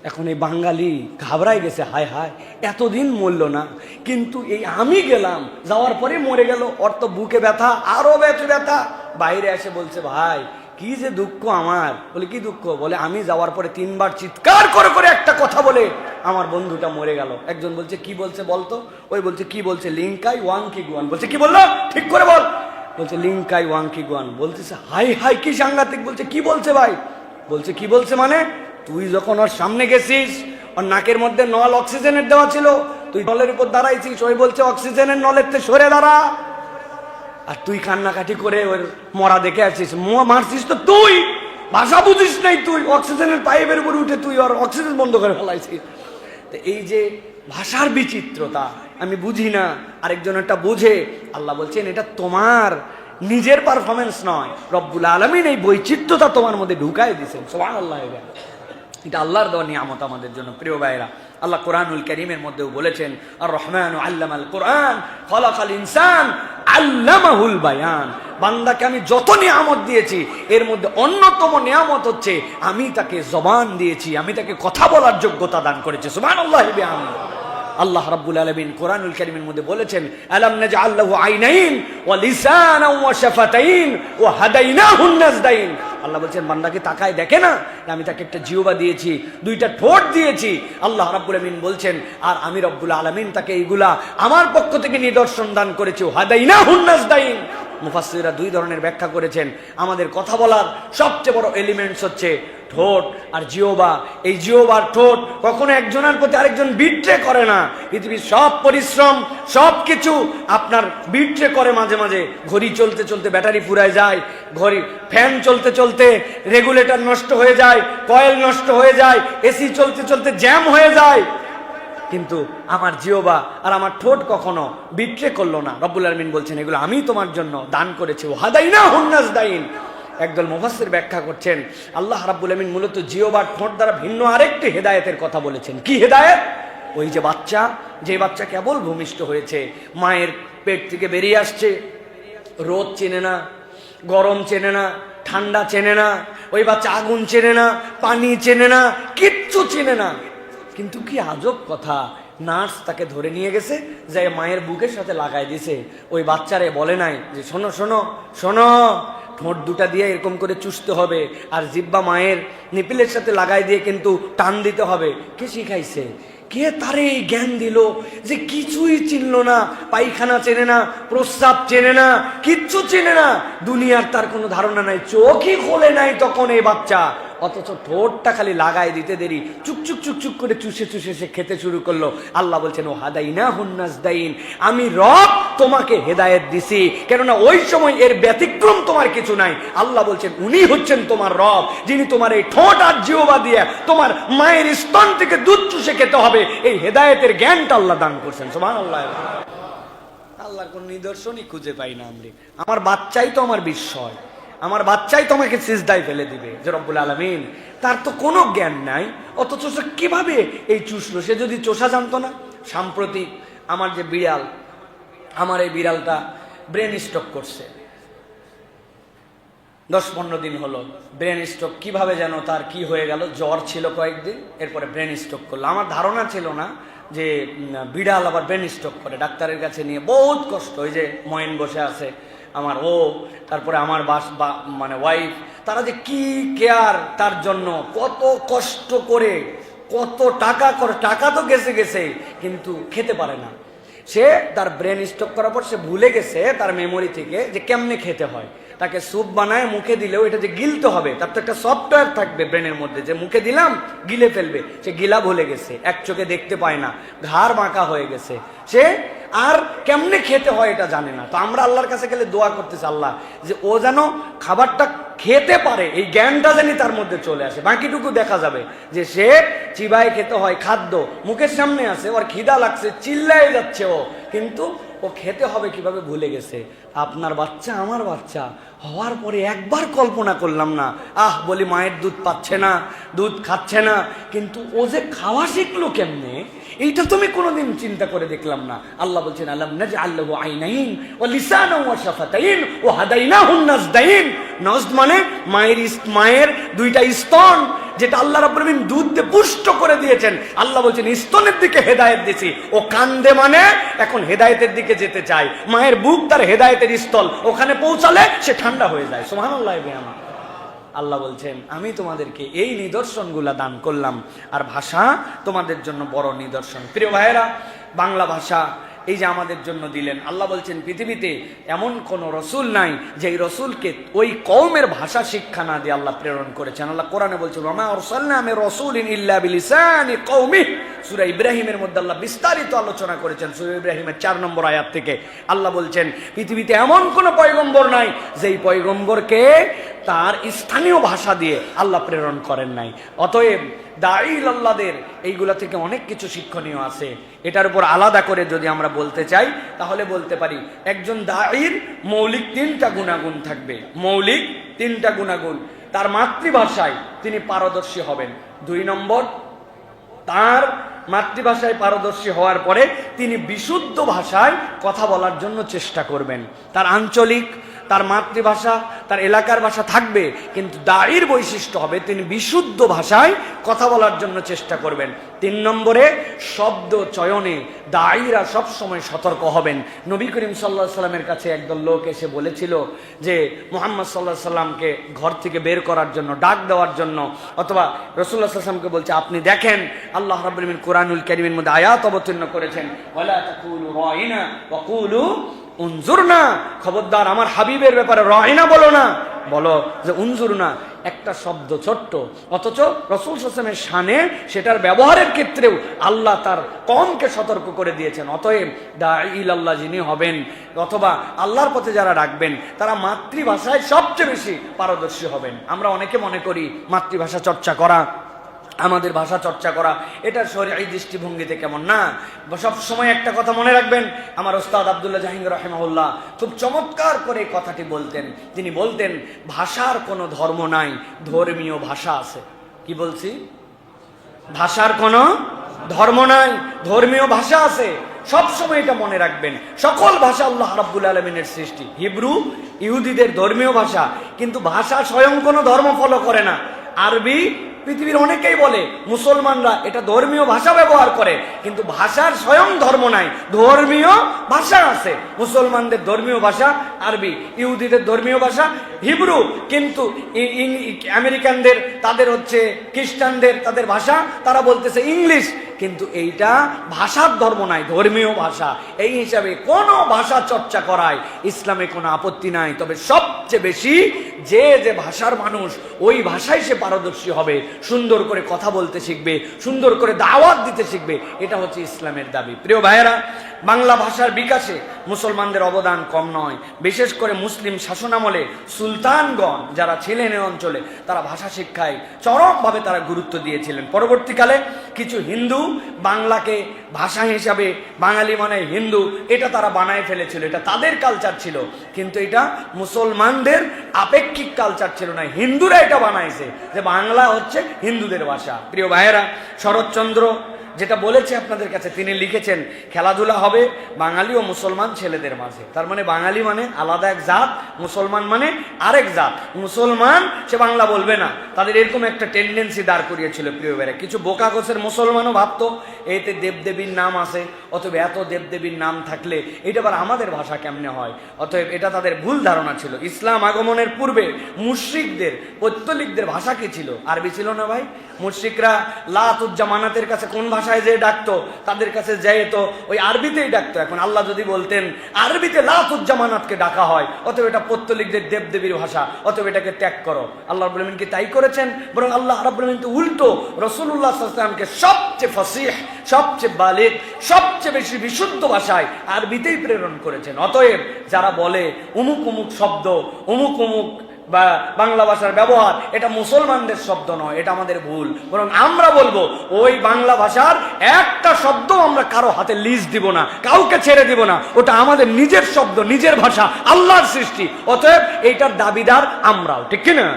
এখন এই বাঙালি ঘাবড়াই গেছে, হায় হায় এতদিন মরল না, কিন্তু এই আমি গেলাম, যাওয়ার পরে মরে গেল। ওর তো বুকে ব্যথা, আরো ব্যথা। বাইরে এসে বলছে, ভাই কি যে দুঃখ আমার। বলে কি দুঃখ? বলে আমি যাওয়ার পরে 3 বার চিৎকার করে করে একটা কথা বলে আমার বন্ধুটা মরে গেল। একজন বলছে কি বলছে বলতো? ওই বলছে কি বলছে? লিঙ্কাই ওয়াংকি গুয়ান। বলছে কি বললো? ঠিক করে বল। বলছে লিঙ্কাই ওয়াংকি গুয়ান। বলতেছে হাই হাই কি সাংঘাতিক। বলছে কি বলছে ভাই? বলছে কি বলছে মানে, তুই যখন ওর সামনে গেছিস, ওর নাকের মধ্যে নল অক্সিজেনের দেওয়া ছিল, তুই নলের উপর দাঁড়াইছিস, ওই বলছে অক্সিজেনের নলের তে সরে দাঁড়া, আর তুই কান্নাকাটি করে ওর মরা দেখে আছিস। মারছিস তো তুই, ভাষা বুঝিস নাই তুই, অক্সিজেনের পাইপের উপর উঠে তুই ওর অক্সিজেন বন্ধ করে ফেলাইছিস। তো এই যে ভাষার বিচিত্রতা আমি বুঝি না, আরেকজনেরটা বুঝে। আল্লাহ বলছেন এটা তোমার নিজের পারফরমেন্স নয়, রব্বুল আলামিন এই বৈচিত্র্যতা তোমার মধ্যে ঢুকাই দিয়েছেন। সুবহানাল্লাহ। এটা আল্লাহর দেওয়া নিয়ামত আমাদের জন্য। প্রিয় ভাইরা, আল্লাহ কোরআনুল কারীমের মধ্যেও বলেছেন, আর রহমানু আল্লামাল কোরআন খলাকাল ইনসান আল্লামাহুল বায়ান। বান্দাকে আমি যত নিয়ামত দিয়েছি, এর মধ্যে অন্যতম নিয়ামত হচ্ছে আমি তাকে জবান দিয়েছি, আমি তাকে কথা বলার যোগ্যতা দান করেছি। সুবহানাল্লাহি বিহামদিহি। আল্লাহ রাব্বুল আলামিন কোরআনুল কারীমের মধ্যে বলেছেন, আলাম নাজআল লাহু আইনাইন ওয়া লিসানান ওয়া শাফাতাইন ওয়া হাদাইনাহুন নাজদাইন। আল্লাহ বলছেন বান্দাকে তাকায় দেখে না, আমি তাকে একটা জিহ্বা দিয়েছি, 2টা ঠোঁট দিয়েছি। আল্লাহ রাব্বুল আলামিন বলছেন, আর আমি রব্বুল আলামিন তাকে এইগুলা আমার পক্ষ থেকে নিদর্শন দান করেছি, হাদাইনাহুন নাজদাইন। মুফাসসিররা 2 ধরনের ব্যাখ্যা করেছেন। আমাদের কথা বলার সবচেয়ে বড় এলিমেন্টস হচ্ছে ঠোঁট আর জিহ্বা। এই জিহ্বার ঠোঁট কখনো একজনের প্রতি আরেকজন বিট্রে করে না। পৃথিবীর সব পরিশ্রম সবকিছু আপনার বিট্রে করে। মাঝে মাঝে ঘড়ি চলতে চলতে ব্যাটারি ফুরায় যায়, ঘড়ি ফ্যান চলতে চলতে রেগুলেটর নষ্ট হয়ে যায়, কয়েল নষ্ট হয়ে যায়, এসি চলতে চলতে জ্যাম হয়ে যায়, কিন্তু আমার জিহ্বা আর আমার ঠোঁট কখনো বিট্রে করলো না। রব্বুল আলামিন বলছেন এগুলো আমি তোমার জন্য দান করেছি। হাদাইনাহুন নাজদাইন। একদল মুফাসসির ব্যাখ্যা করছেন, আল্লাহ রাব্বুল আলামিন মূলত জিহ্বার ঠোঁট দ্বারা ভিন্ন আরেকটি হেদায়েতের কথা বলেছেন। কি হেদায়েত? ওই যে বাচ্চা, যে বাচ্চা কেবল ভূমিষ্ঠ হয়েছে, মায়ের পেট থেকে বেরিয়ে আসছে, রোদ চেনে না, গরম চেনে না, ঠান্ডা চেনে না, ওই বাচ্চা আগুন চেনে না, পানি চেনে না, কিচ্ছু চেনে না। কিন্তু কি আজব কথা, নার্স তাকে ধরে নিয়ে গেছে, যে মায়ের বুকের সাথে লাগাই দিছে। ওই বাচ্চারে বলে নাই যে শোনো শোনো শোনো, ঠোঁট 2টা দিয়ে এরকম করে চুষতে হবে, আর জিহ্বা মায়ের নিপিলের সাথে লাগাই দিয়ে কিন্তু টান দিতে হবে। কে শিখাইছে? কে তারে এই জ্ঞান দিল যে কিছুই চিনল না, পায়খানা চেনে না, প্রস্রাব চেনে না, কিচ্ছু চেনে না, দুনিয়ার তার কোনো ধারণা নাই, চোখই খোলে নাই তখন এই বাচ্চা। অথচ ঠোঁটটা খালি লাগাই দিতে দেরি চুকচুক চুকচুক করে চুষে চুষে সে খেতে শুরু করলো। আল্লাহ বলছেন, ও হাদাইনাহুন নাজদাইন, আমি রব তোমাকে হেদায়েত দিছি, কেননা ওই সময় এর ব্যতিক্রম তোমার কিছু নাই। আল্লাহ বলছেন উনি হচ্ছেন তোমার রব, যিনি তোমার এই ঠোঁট আর জিহ্বা দিয়ে তোমার মায়ের স্তন থেকে দুধ চুষে খেতে হবে, এই হেদায়েতের জ্ঞানটা আল্লাহ দান করছেন। সুবহানাল্লাহ। আল্লাহর কোন নিদর্শনই খুঁজে পাই না আমরা। আমার বাচ্চাই তো আমার বিস্ময়, আমার বাচ্চাই তোমাকে সিজদায় ফেলে দিবে যে রব্বুল আলামিন, তার তো কোনো জ্ঞান নাই, অথচ সে কিভাবে এই চুষলো? সে যদি চোষা জানতো না। সাম্প্রতিক আমার যে বিড়াল, আমার এই বিড়ালটা ব্রেন স্ট্রোক করছে, 10-15 দিন হলো ব্রেন স্ট্রোক। কিভাবে যেন তার কি হয়ে গেল, জ্বর ছিল কয়েকদিন, এরপরে ব্রেন স্ট্রোক করলো। আমার ধারণা ছিল না যে বিড়াল আবার ব্রেন স্ট্রোক করে। ডাক্তারের কাছে নিয়ে বহুত কষ্ট, ওই যে ময়েন বসে আছে আমার, ও তারপরে আমার মানে ওয়াইফ, তারা যে কি কেয়ার তার জন্য, কত কষ্ট করে, কত টাকা করে, টাকা তো গেছে কিন্তু খেতে পারে না। সে তার ব্রেন স্ট্রোক করার পর সে ভুলে গেছে তার মেমোরি থেকে যে কেমনে খেতে হয়। তাকে স্যুপ বানায় মুখে দিলেও এটা যে গিলতে হবে, তার তো একটা সফটওয়্যার থাকবে ব্রেনের মধ্যে যে মুখে দিলাম গিলে ফেলবে, সে গিলা ভুলে গেছে, এক চোখে দেখতে পায় না, ঘাড় বাঁকা হয়ে গেছে, সে আর কেমনে খেতে হয় এটা জানে না। তো আমরা আল্লাহর কাছে গেলে দোয়া করতেছি, আল্লাহ যে ও যেন খাবারটা খেতে পারে, এই জ্ঞানটা জানি তার মধ্যে চলে আসে। বাকিটুকু দেখা যাবে যে সে চিবায় খেতে হয়, খাদ্য মুখের সামনে আছে, ওর খিদা লাগছে, চিল্লায় যাচ্ছে ও, কিন্তু ও খেতে হবে কিভাবে ভুলে গেছে। আপনার বাচ্চা আমার বাচ্চা হওয়ার পরে একবার কল্পনা করলাম না, বলি মায়ের দুধ পাচ্ছে না, দুধ খাচ্ছে না, কিন্তু ও যে খাওয়া শিখলো কেমনে, এইটা তুমি কোনোদিন চিন্তা করে দেখলাম না। আল্লাহ বলছেন, আলাম নাজআল লাহু আইনাইন ওয়া লিসানান ওয়া শাফাতাইন ওয়া হাদাইনাহুন নাজদাইন। নজদ মানে মায়ের 2টা স্তন, যেটা আল্লাহ রাব্বুল আলামিন দুধ দিয়ে পুষ্ট করে দিয়েছেন, আল্লাহ বলছেন স্তনের দিকে হেদায়েত দিছি, ও কান্দে মানে এখন হেদায়েতের দিকে যেতে চায়। মায়ের বুক তার হেদায়েতের স্থল, ওখানে পৌঁছালে সে ঠান্ডা হয়ে যায়। সুবহানাল্লাহ। আল্লাহ বলছেন আমি তোমাদেরকে এই নিদর্শনগুলা দান করলাম, আর ভাষা তোমাদের জন্য বড় নিদর্শন। প্রিয় ভাইয়েরা, বাংলা ভাষা এই যে আমাদের জন্য দিলেন, আল্লাহ বলছেন পৃথিবীতে এমন কোন রসুল নাই যে এই রসুলকে ওই কওমের ভাষা শিক্ষা না দিয়ে আল্লাহ প্রেরণ করেছেন। আল্লাহ কোরআনে বলছেন ওয়া মা আরসালনা মির রাসূলিন ইল্লা বিলিসানি কওমিহি। সূরা ইব্রাহিমের মধ্যে আল্লাহ বিস্তারিত আলোচনা করেছেন। সূরা ইব্রাহিমের 4 নম্বর আয়াত থেকে আল্লাহ বলছেন পৃথিবীতে এমন কোন পয়গম্বর নাই যেই পয়গম্বরকে তার স্থানীয় ভাষা দিয়ে আল্লাহ প্রেরণ করেন নাই। অতএব দাঈল আল্লাহদের এইগুলা থেকে অনেক কিছু শিক্ষণীয় আছে। এটার উপর আলাদা করে যদি আমরা বলতে চাই তাহলে বলতে পারি একজন দাঈর মৌলিক 3টা গুণাগুণ থাকবে। মৌলিক 3টা গুণাগুণ। তার মাতৃভাষায় তিনি পারদর্শী হবেন। 2 নম্বর, তার মাতৃভাষায় পারদর্শী হওয়ার পরে তিনি বিশুদ্ধ ভাষায় কথা বলার জন্য চেষ্টা করবেন। তার আঞ্চলিক, তার মাতৃভাষা, তার এলাকার ভাষা থাকবে, কিন্তু দাঈর বৈশিষ্ট্য হবে তিনি বিশুদ্ধ ভাষায় কথা বলার জন্য চেষ্টা করবেন। 3 নম্বরে, শব্দ চয়নে দাঈরা সবসময় সতর্ক হবেন। নবী করিম সাল্লাল্লাহু আলাইহি সাল্লামের কাছে একদল লোক এসে বলেছিল যে মুহাম্মদ সাল্লাল্লাহু আলাইহি সাল্লামকে ঘর থেকে বের করার জন্য, ডাক দেওয়ার জন্য, অথবা রাসূলুল্লাহ সাল্লাল্লাহু আলাইহি সাল্লামকে বলছে আপনি দেখেন আল্লাহ রাব্বুল আলামিন কোরআনুল কারীমের মধ্যে আয়াত অবতীর্ণ করেছেন ওয়ালা তাকুলু রাইনা ওয়া কুলু উনজুরনা। খবরদার আমার হাবিবের ব্যাপারে রাইনা বলো না, বলো যে উনজুরনা। একটা শব্দ ছোট্ট, অথচ রাসূল সাল্লাল্লাহু আলাইহি ওয়াসাল্লামের শানে সেটার ব্যবহারের ক্ষেত্রেও আল্লাহ তার কওমকে সতর্ক করে দিয়েছেন। অতএব দাঈল আল্লাহ যিনি হবেন অথবা আল্লাহর পথে যারা ডাকবেন তারা মাতৃভাষায় সবচেয়ে বেশি পারদর্শী হবেন। আমরা অনেকে মনে করি মাতৃভাষা চর্চা করা, আমাদের ভাষা চর্চা করা এটা শরীয়ী দৃষ্টিভঙ্গিতে কেমন না। সব সময় একটা কথা মনে রাখবেন, আমার ওস্তাদ আব্দুল্লাহ জাহাঙ্গীর রাহিমাহুল্লাহ খুব চমৎকার করে কথাটি বলতেন। তিনি বলতেন ভাষার কোনো ধর্ম নাই, ধর্মীয় ভাষা আছে। কি বলছি? ভাষার কোনো ধর্ম নাই, ধর্মীয় ভাষা আছে। সব সময় এটা মনে রাখবেন। সকল ভাষা আল্লাহ রাব্বুল আলামিনের সৃষ্টি। হিব্রু ইহুদিদের ধর্মীয় ভাষা, কিন্তু ভাষা স্বয়ং কোনো ধর্ম ফলো করে না। আরবি পৃথিবীর অনেকেই বলে, মুসলমানরা এটা ধর্মীয় ভাষা ব্যবহার করে, কিন্তু ভাষার স্বয়ং ধর্ম নাই, ধর্মীয় ভাষা আছে। মুসলমানদের ধর্মীয় ভাষা আরবি, ইহুদিদের ধর্মীয় ভাষা হিব্রু, কিন্তু আমেরিকানদের তাদের হচ্ছে, খ্রিস্টানদের তাদের ভাষা তারা বলতেছে ইংলিশ, কিন্তু এইটা ভাষার ধর্ম নাই, ধর্মীয় ভাষা। এই হিসাবে কোন ভাষা চর্চা করায় ইসলামে কোনো আপত্তি নাই, তবে সবচেয়ে বেশি যে যে ভাষার মানুষ ওই ভাষায় সে পারদর্শী হবে, সুন্দর করে কথা বলতে শিখবে, সুন্দর করে দাওয়াত দিতে শিখবে, এটা হচ্ছে ইসলামের দাবি। প্রিয় ভাইয়েরা, বাংলা ভাষার বিকাশে মুসলমানদের অবদান কম নয়। বিশেষ করে মুসলিম শাসনামলে সুলতানগণ যারা ছিলেন এই অঞ্চলে, তারা ভাষা শিক্ষায় চরমভাবে তারা গুরুত্ব দিয়েছিলেন। পরবর্তীকালে কিছু হিন্দু বাংলাকে ভাষা হিসাবে, বাঙালি মানে হিন্দু, এটা তারা বানায় ফেলেছিল, এটা তাদের কালচার ছিল, কিন্তু এটা মুসলমানদের আপেক্ষিক কালচার ছিল না, হিন্দুরা এটা বানাইছে যে বাংলা হচ্ছে হিন্দুদের ভাষা। প্রিয় ভাইয়েরা, শরৎচন্দ্র যেটা বলেছে আপনাদের কাছে, তিনি লিখেছেন খেলাধুলা হবে বাঙালি ও মুসলমান ছেলেদের মাঝে। তার মানে বাঙালি মানে আলাদা এক জাত, মুসলমান মানে আরেক জাত। মুসলমান সে বাংলা বলবে না, তাদের এরকম একটা টেন্ডেন্সি দাঁড় করিয়েছিল। প্রিয় ভাইরা, কিছু বোকা গোছের মুসলমানও ভাবতো এতে দেবদেবীর নাম আছে, অতএব এত দেবদেবীর নাম থাকলে এটা আবার আমাদের ভাষা কেমনে হয়। অতএব এটা তাদের ভুল ধারণা ছিল। ইসলাম আগমনের পূর্বে মুশরিকদের, পৌত্তলিকদের ভাষা কি ছিল? আরবি ছিল না ভাই। মুশরিকরা লাতুজ্জামানাতের কাছে কোন ভাষায় যে ডাকতো, তাদের কাছে যেয়ে তো ওই আরবিতেই ডাকতো। এখন আল্লাহ যদি বলতেন আরবিতে লাতুজ্জামানাতকে ডাকা হয়, অতএব এটা পৌত্তলিকদের দেবদেবীর ভাষা, অতএব এটাকে ত্যাগ করো। আল্লাহ রাব্বুল আলামিন কি তাই করেছেন? বরং আল্লাহ রাব্বুল আলামিন তো উল্টো রাসূলুল্লাহ সাল্লাল্লাহু আলাইহি ওয়াসাল্লামকে সবচেয়ে ফাসিহ, সবচেয়ে বালিগ, সবচেয়ে বেশি বিশুদ্ধ ভাষায় আরবিতেই প্রেরণ করেছেন। অতএব যারা বলে অমুক অমুক শব্দ, অমুক অমুক বা বাংলা ভাষার ব্যবহার এটা মুসলমানদের শব্দ নয়, এটা আমাদের ভুল। বরং আমরা বলবো ওই বাংলা ভাষার একটা শব্দ আমরা কারো হাতে লিজ দিব না, কাউকে ছেড়ে দিব না, ওটা আমাদের নিজের শব্দ, নিজের ভাষা, আল্লাহর সৃষ্টি। অতএব এইটার দাবিদার আমরাও, ঠিক কিনা?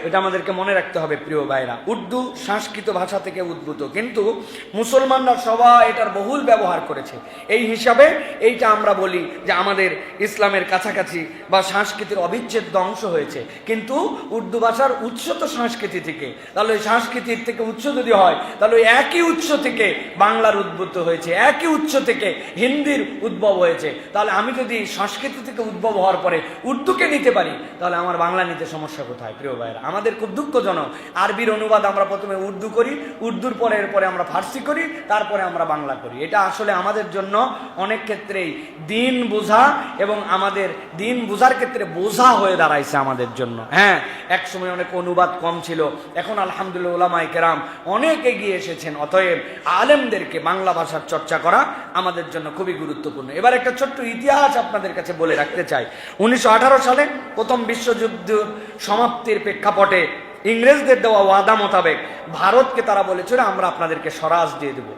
এটা আমাদেরকে মনে রাখতে হবে প্রিয় ভাইরা। উর্দু সংস্কৃত ভাষা থেকে উদ্ভূত, কিন্তু মুসলমানরা সবাই এটার বহুল ব্যবহার করেছে। এই হিসাবে এইটা আমরা বলি যে আমাদের ইসলামের কাছাকাছি বা সংস্কৃতির অবিচ্ছেদ্য অংশ হয়েছে। কিন্তু উর্দু ভাষার উৎস তো সংস্কৃতি থেকে, তাহলে সংস্কৃতির থেকে উৎস যদি হয়, তাহলে একই উৎস থেকে বাংলার উদ্ভূত হয়েছে, একই উৎস থেকে হিন্দির উদ্ভব হয়েছে। তাহলে আমি যদি সংস্কৃতি থেকে উদ্ভব হওয়ার পরে উর্দুকে নিতে পারি, তাহলে আমার বাংলা নিতে সমস্যা কোথায় প্রিয় ভাইরা? আমাদের খুব দুঃখজনক, আরবির অনুবাদ আমরা প্রথমে উর্দু করি, উর্দুর পরে এরপরে আমরা ফার্সি করি, তারপরে আমরা বাংলা করি। এটা আসলে আমাদের জন্য অনেক ক্ষেত্রেই দিন বোঝা এবং আমাদের দিন বোঝার ক্ষেত্রে বোঝা হয়ে দাঁড়াইছে আমাদের জন্য। হ্যাঁ, এক সময় অনেক অনুবাদ কম ছিল, এখন আলহামদুলিল্লাহ উলামায়ে কেরাম অনেক এগিয়ে এসেছেন। অতএব আলেমদেরকে বাংলা ভাষার চর্চা করা আমাদের জন্য খুবই গুরুত্বপূর্ণ। এবার একটা ছোট্ট ইতিহাস আপনাদের কাছে বলে রাখতে চাই। 1918 সালে প্রথম বিশ্বযুদ্ধ সমাপ্তির প্রেক্ষাপটে ইংরেজদের দেওয়া ওয়াদা মোতাবেক ভারতকে তারা বলেছিল, আমরা আপনাদেরকে স্বরাজ দিয়ে দেব।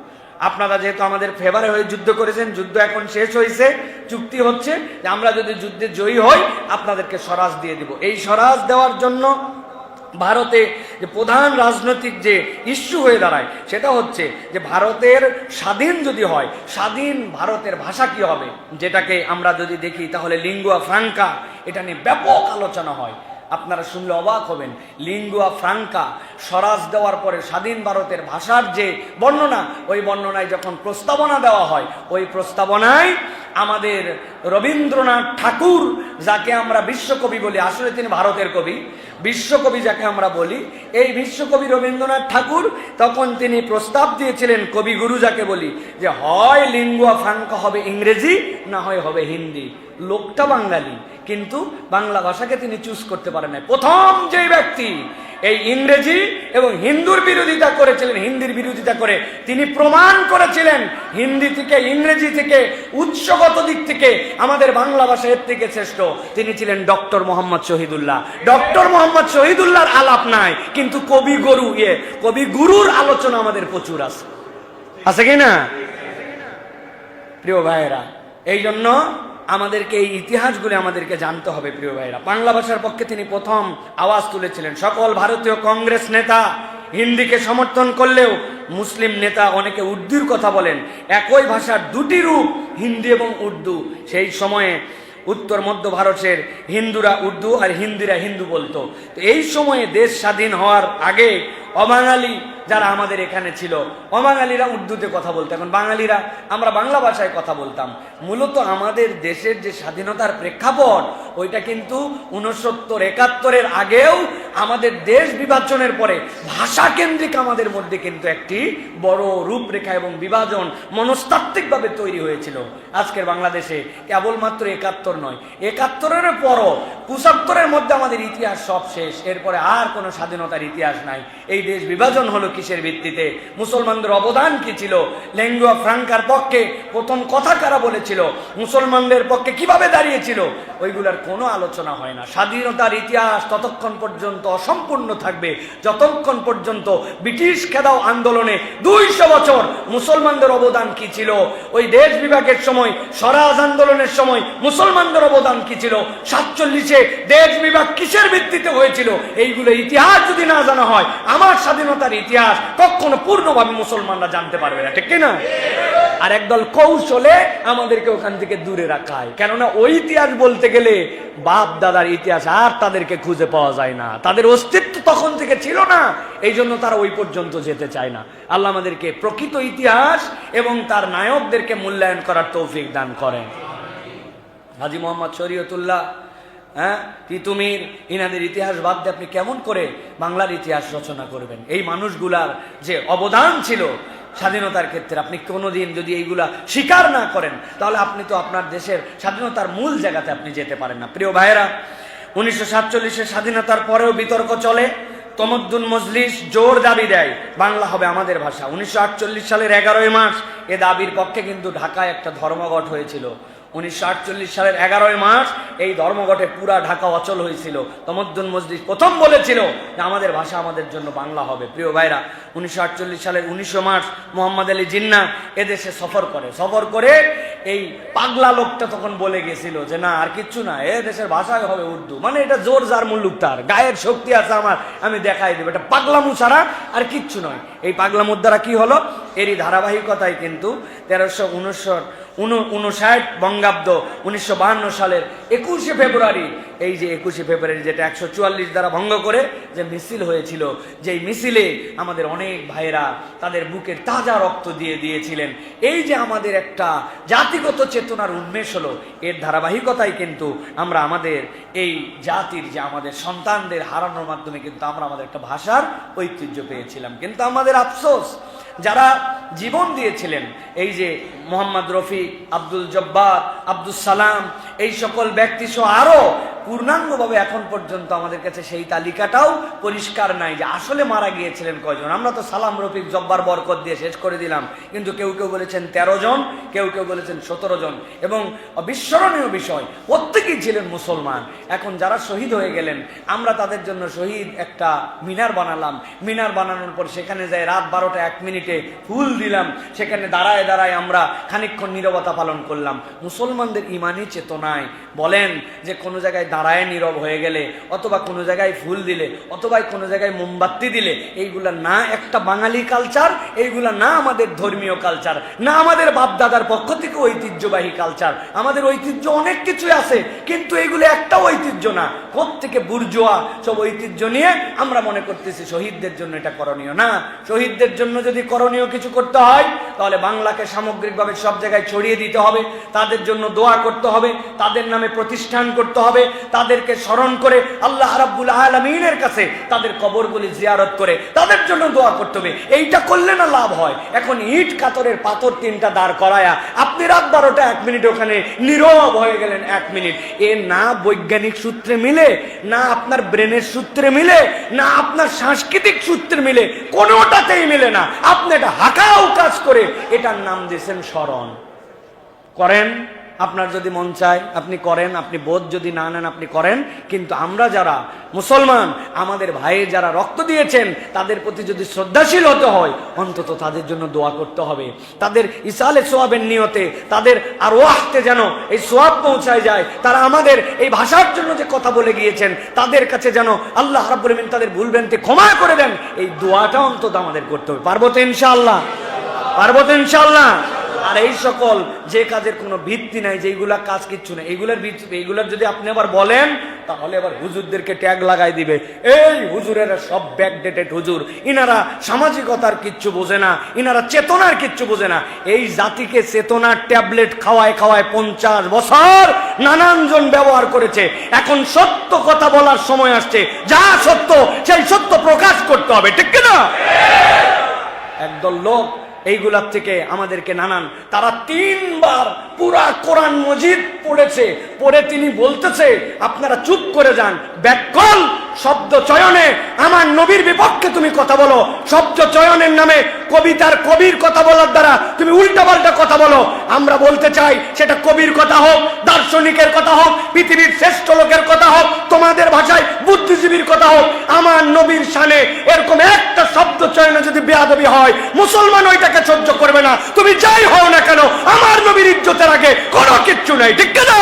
আপনারা যেহেতু আমাদের ফেভারে হয়ে যুদ্ধ করেছেন, যুদ্ধ এখন শেষ হয়েছে, চুক্তি হচ্ছে যে আমরা যদি যুদ্ধে জয়ী হই আপনাদেরকে স্বরাজ দিয়ে দেব। এই স্বরাজ দেওয়ার জন্য ভারতে যে প্রধান রাজনৈতিক যে ইস্যু হয়ে দাঁড়ায় সেটা হচ্ছে যে ভারতের স্বাধীন যদি হয়, স্বাধীন ভারতের ভাষা কি হবে, যেটাকে আমরা যদি দেখি তাহলে লিঙ্গুয়া ফ্রাঙ্কা, এটা নিয়ে ব্যাপক আলোচনা হয়। আপনারা শুনলে অবাক হবেন, লিঙ্গুয়া ফ্রাঙ্কা, স্বরাজ দেওয়ার পরে স্বাধীন ভারতের ভাষার যে বর্ণনা, ওই বর্ণনায় যখন প্রস্তাবনা দেওয়া হয়, ওই প্রস্তাবনায় আমাদের রবীন্দ্রনাথ ঠাকুর, যাকে আমরা বিশ্বকবি বলি, আসলে তিনি ভারতের কবি, বিশ্বকবি যাকে আমরা বলি, এই বিশ্বকবি রবীন্দ্রনাথ ঠাকুর তখন তিনি প্রস্তাব দিয়েছিলেন, কবিগুরু যাকে বলি, যে হয় লিঙ্গুয়া ফ্রাঙ্কা হবে ইংরেজি, না হয় হবে হিন্দি। লোকটা বাঙালি, কিন্তু বাংলা ভাষাকে তিনি চুজ করতে পারেন না। প্রথম যে ব্যক্তি এই ইংরেজি এবং হিন্দুর বিরোধিতা করেছিলেন, হিন্দির বিরোধিতা করে তিনি প্রমাণ করেছিলেন হিন্দি থেকে, ইংরেজি থেকে, উৎসগত দিক থেকে আমাদের বাংলা ভাষা এর থেকে শ্রেষ্ঠ, তিনি ছিলেন ডক্টর মোহাম্মদ শহীদুল্লাহ। ডক্টর মোহাম্মদ শহীদুল্লাহর আলাপ নাই, কিন্তু কবিগুরুর আলোচনা আমাদের প্রচুর আছে, আছে কি না প্রিয় ভাইয়েরা? এই জন্য আমাদেরকে এই ইতিহাসগুলি আমাদেরকে জানতে হবে প্রিয় ভাইরা। বাংলা ভাষার পক্ষে তিনি প্রথম আওয়াজ তুলেছিলেন। সকল ভারতীয় কংগ্রেস নেতা হিন্দিকে সমর্থন করলেও মুসলিম নেতা অনেকে উর্দুর কথা বলেন। একই ভাষার দুটি রূপ, হিন্দি এবং উর্দু। সেই সময়ে উত্তর মধ্য ভারতের হিন্দুরা উর্দু আর হিন্দিরা হিন্দু বলতো। তো এই সময়ে দেশ স্বাধীন হওয়ার আগে অবাঙালি যারা আমাদের এখানে ছিল, অবাঙালিরা উর্দুতে কথা বলতো, এখন বাঙালিরা আমরা বাংলা ভাষায় কথা বলতাম। মূলত আমাদের দেশের যে স্বাধীনতার প্রেক্ষাপট, ওইটা কিন্তু 69-71-এর আগেও আমাদের দেশ বিভাজনের পরে ভাষা কেন্দ্রিক আমাদের মধ্যে কিন্তু একটি বড় রূপরেখা এবং বিভাজন মনস্তাত্ত্বিকভাবে তৈরি হয়েছিল। আজকের বাংলাদেশে কেবলমাত্র 71 নয়, 71-এর পরও 75-এর মধ্যে আমাদের ইতিহাস সব শেষ। এরপরে আর কোনো স্বাধীনতার ইতিহাস নাই। এই দেশ বিভাজন হলো কিসের ভিত্তিতে? মুসলমানদের অবদান কি ছিল? লিঙ্গুয়া ফ্রাঙ্কার পক্ষে প্রথম কথা কারা বলেছিল? মুসলমানদের পক্ষে কিভাবে দাঁড়িয়েছিল? ওইগুলার কোনো আলোচনা হয় না। স্বাধীনতার ইতিহাস ততক্ষণ পর্যন্ত অসম্পূর্ণ থাকবে যতক্ষণ পর্যন্ত ব্রিটিশ খেদাও আন্দোলনে 200 বছর মুসলমানদের অবদান কি ছিল, ওই দেশ বিভাগের সময়, স্বরাজ আন্দোলনের সময় মুসলমানদের অবদান কি ছিল, 47-এ দেশ বিভাগ কিসের ভিত্তিতে হয়েছিল, এইগুলো ইতিহাস যদি না জানা হয়, আমার স্বাধীনতার ইতিহাস কখনো পূর্ণভাবে মুসলমানরা জানতে পারবে না, ঠিক কিনা? আর একদল কৌশলে আমাদেরকে ওখান থেকে দূরে রাখা হয়, কেননা ওই ইতিহাস বলতে গেলে বাপ দাদার ইতিহাস আর তাদেরকে খুঁজে পাওয়া যায় না, তাদের অস্তিত্ব তখন থেকে ছিল না, এই জন্য তারা ওই পর্যন্ত যেতে চায় না। আল্লাহ আমাদেরকে প্রকৃত ইতিহাস এবং তার নায়কদেরকে মূল্যায়ন করার তৌফিক দান করেন। হাজী মোহাম্মদ শরীয়তুল্লাহ, তিতুমির, ইনাদের ইতিহাস বাদ দিয়ে আপনি কেমন করে বাংলার ইতিহাস রচনা করবেন? এই মানুষগুলার যে অবদান ছিল স্বাধীনতার ক্ষেত্রে, আপনি কোনোদিন যদি এইগুলা স্বীকার না করেন, তাহলে আপনি তো আপনার দেশের স্বাধীনতার মূল জায়গাতে আপনি যেতে পারেন না। প্রিয় ভাইয়েরা, 1947-এর স্বাধীনতার পরেও বিতর্ক চলে। তমদ্দুন মজলিস জোর দাবি দেয় বাংলা হবে আমাদের ভাষা। 1948 সালের 11ই মার্চ এ দাবির পক্ষে কিন্তু ঢাকায় একটা ধর্মঘট হয়েছিল। 1948 সালের 11 মার্চ এই ধর্মঘটে পুরা ঢাকা অচল হয়েছিল। তমদ্দুন মজলিস প্রথম বলেছিল যে আমাদের ভাষা আমাদের জন্য বাংলা হবে। প্রিয় ভাইরা, 1948 সালের 19 মার্চ মোহাম্মদ আলী জিন্নাহ এদেশে সফর করে এই পাগলা লোকটা তখন বলে গেছিল যে না আর কিচ্ছু না, এ দেশের ভাষায় হবে উর্দু, মানে এটা জোর যার মুল্লুক তার, গায়ের শক্তি আছে আমার, আমি দেখাই দেবো, এটা পাগলামু ছাড়া আর কিচ্ছু নয়। এই পাগলামুর দ্বারা কি হলো, এরই ধারাবাহিকতায় কিন্তু 1359 বঙ্গাব্দ 1952 সালের 21শে ফেব্রুয়ারি, এই যে 21শে ফেব্রুয়ারি যেটা 144 দ্বারা ভঙ্গ করে যে মিছিল হয়েছিল, যেই মিছিলে আমাদের অনেক ভাইয়েরা তাদের বুকের তাজা রক্ত দিয়ে দিয়েছিলেন। এই যে আমাদের একটা জাতিগত চেতনার উন্মেষ হলো, এর ধারাবাহিকতায় কিন্তু আমরা আমাদের এই জাতির যে আমাদের সন্তানদের হারানোর মাধ্যমে কিন্তু আমরা আমাদের একটা ভাষার ঐতিহ্য পেয়েছিলাম। কিন্তু আমাদের আফসোস, যারা জীবন দিয়েছিলেন, এই যে মোহাম্মদ রফি, আব্দুল জব্বার, আব্দুল সালাম, এই সকল ব্যক্তি সহ আরো পূর্ণাঙ্গভাবে এখন পর্যন্ত আমাদের কাছে সেই তালিকাটাও পরিষ্কার নাই যে আসলে মারা গিয়েছিলেন কয়জন। আমরা তো সালাম, রফিক, জব্বার, বরকত দিয়ে শেষ করে দিলাম, কিন্তু কেউ কেউ বলেছেন 13 জন, কেউ কেউ বলেছেন 17 জন। এবং অবিস্মরণীয় বিষয়, প্রত্যেকেই ছিলেন মুসলমান। এখন যারা শহীদ হয়ে গেলেন, আমরা তাদের জন্য শহীদ একটা মিনার বানালাম, মিনার বানানোর পর সেখানে যাই রাত 12টা 1 মিনিটে ফুল দিলাম, সেখানে দাঁড়ায় দাঁড়ায় আমরা খানিকক্ষণ নীরবতা পালন করলাম। মুসলমানদের ইমানি চেতনায় বলেন যে কোনো জায়গায় দাঁড়ায় নীরব হয়ে গেলে, অথবা কোনো জায়গায় ফুল দিলে, অথবা কোনো জায়গায় মোমবাতি দিলে, এইগুলা না একটা বাঙালি কালচার, এইগুলা না আমাদের ধর্মীয় কালচার, না আমাদের বাপদাদার পক্ষ থেকে ঐতিহ্যবাহী কালচার। আমাদের ঐতিহ্য অনেক কিছুই আছে, কিন্তু এইগুলো একটা ঐতিহ্য না, প্রত্যেকে বুর্জোয়া সব ঐতিহ্য নিয়ে আমরা মনে করতেছি শহীদদের জন্য এটা করণীয় না। শহীদদের জন্য যদি করণীয় কিছু করতে হয়, তাহলে বাংলাকে সামগ্রিকভাবে সব জায়গায় ছড়িয়ে দিতে হবে, তাদের জন্য দোয়া করতে হবে, তাদের নামে প্রতিষ্ঠান করতে হবে, তাদেরকে স্মরণ করে আল্লাহ রাব্বুল আলামিনের কাছে তাদের কবরগুলি জিয়ারত করে তাদের জন্য দোয়া করতে হবে। এইটা করলে না লাভ হয়। এখন ইট কাতরের পাথর 3টা দাঁড় করায়া আপনি রাত 12টা 1 মিনিট ওখানে নীরব হয়ে গেলেন 1 মিনিট, এ না বৈজ্ঞানিক সূত্রে মিলে, না আপনার ব্রেনের সূত্রে মিলে, না আপনার সাংস্কৃতিক সূত্রে মিলে, কোনোটাতেই মিলে না। আপনি এটা হাঁকাও কাজ করে এটার নাম দিয়েছেন স্মরণ। করেন, আপনার যদি মন চায় আপনি করেন, আপনি বোধ যদি না নেন আপনি করেন, কিন্তু আমরা যারা মুসলমান, আমাদের ভাইয়ের যারা রক্ত দিয়েছেন, তাদের প্রতি যদি শ্রদ্ধাশীল হতে হয়, অন্তত তাদের জন্য দোয়া করতে হবে। তাদের ইসালে সোয়াবের নিয়তে, তাদের আর ওয়াহতে যেন এই সোয়াব পৌঁছায় যায়। তারা আমাদের এই ভাষার জন্য যে কথা বলে গিয়েছেন, তাদের কাছে যেন আল্লাহ রাব্বুল আলামিন তাদের ভুল ভ্রান্তি ক্ষমা করে দেন, এই দোয়াটা অন্তত আমাদের করতে হবে। পারবো তো ইনশাআল্লাহ? পারবো তো ইনশাআল্লাহ? আর এই সকল যে কাজের কোনো ভিত্তি নাই, যেগুলা কাজ কিচ্ছু নেই, এইগুলার যদি আপনি আবার বলেন, তাহলে আবার হুজুরদেরকে ট্যাগ লাগাই দিবে, এই হুজুরেরা সব ব্যাকডেটেড হুজুর, ইনারা সামাজিকতার কিচ্ছু বোঝে না, ইনারা চেতনার কিচ্ছু বোঝে না। এই জাতিকে চেতনার ট্যাবলেট খাওয়ায় 50 বছর নানান জন ব্যবহার করেছে। এখন সত্য কথা বলার সময় আসছে, যা সত্য সেই সত্য প্রকাশ করতে হবে, ঠিক কিনা? একদল লোক এইগুলার থেকে আমাদেরকে নানান, তারা 3 বার পুরা কোরআন মজিদ পড়েছে, পড়ে তিনি বলতেছে আপনারা চুপ করে যান, ব্যাককল শব্দ চয়নে আমার নবীর বিপক্ষে তুমি কথা বলো, শব্দ চয়নের নামে কবিতার কবির কথা বলার দ্বারা তুমি উল্টাপাল্টা কথা বলো। আমরা বলতে চাই, সেটা কবির কথা হোক, দার্শনিকের কথা হোক, পৃথিবীর শ্রেষ্ঠ লোকের কথা হোক, তোমাদের ভাষায় বুদ্ধিজীবীর কথা হোক, আমার নবীর শানে এরকম একটা শব্দ চয়নে যদি বেয়াদবি হয়, মুসলমান ওইটাকে সহ্য করবে না। তুমি যাই হও না কেন, আমার নবীর ইজ্জতের আগে কোনো কিচ্ছু নাই, ঠিক না?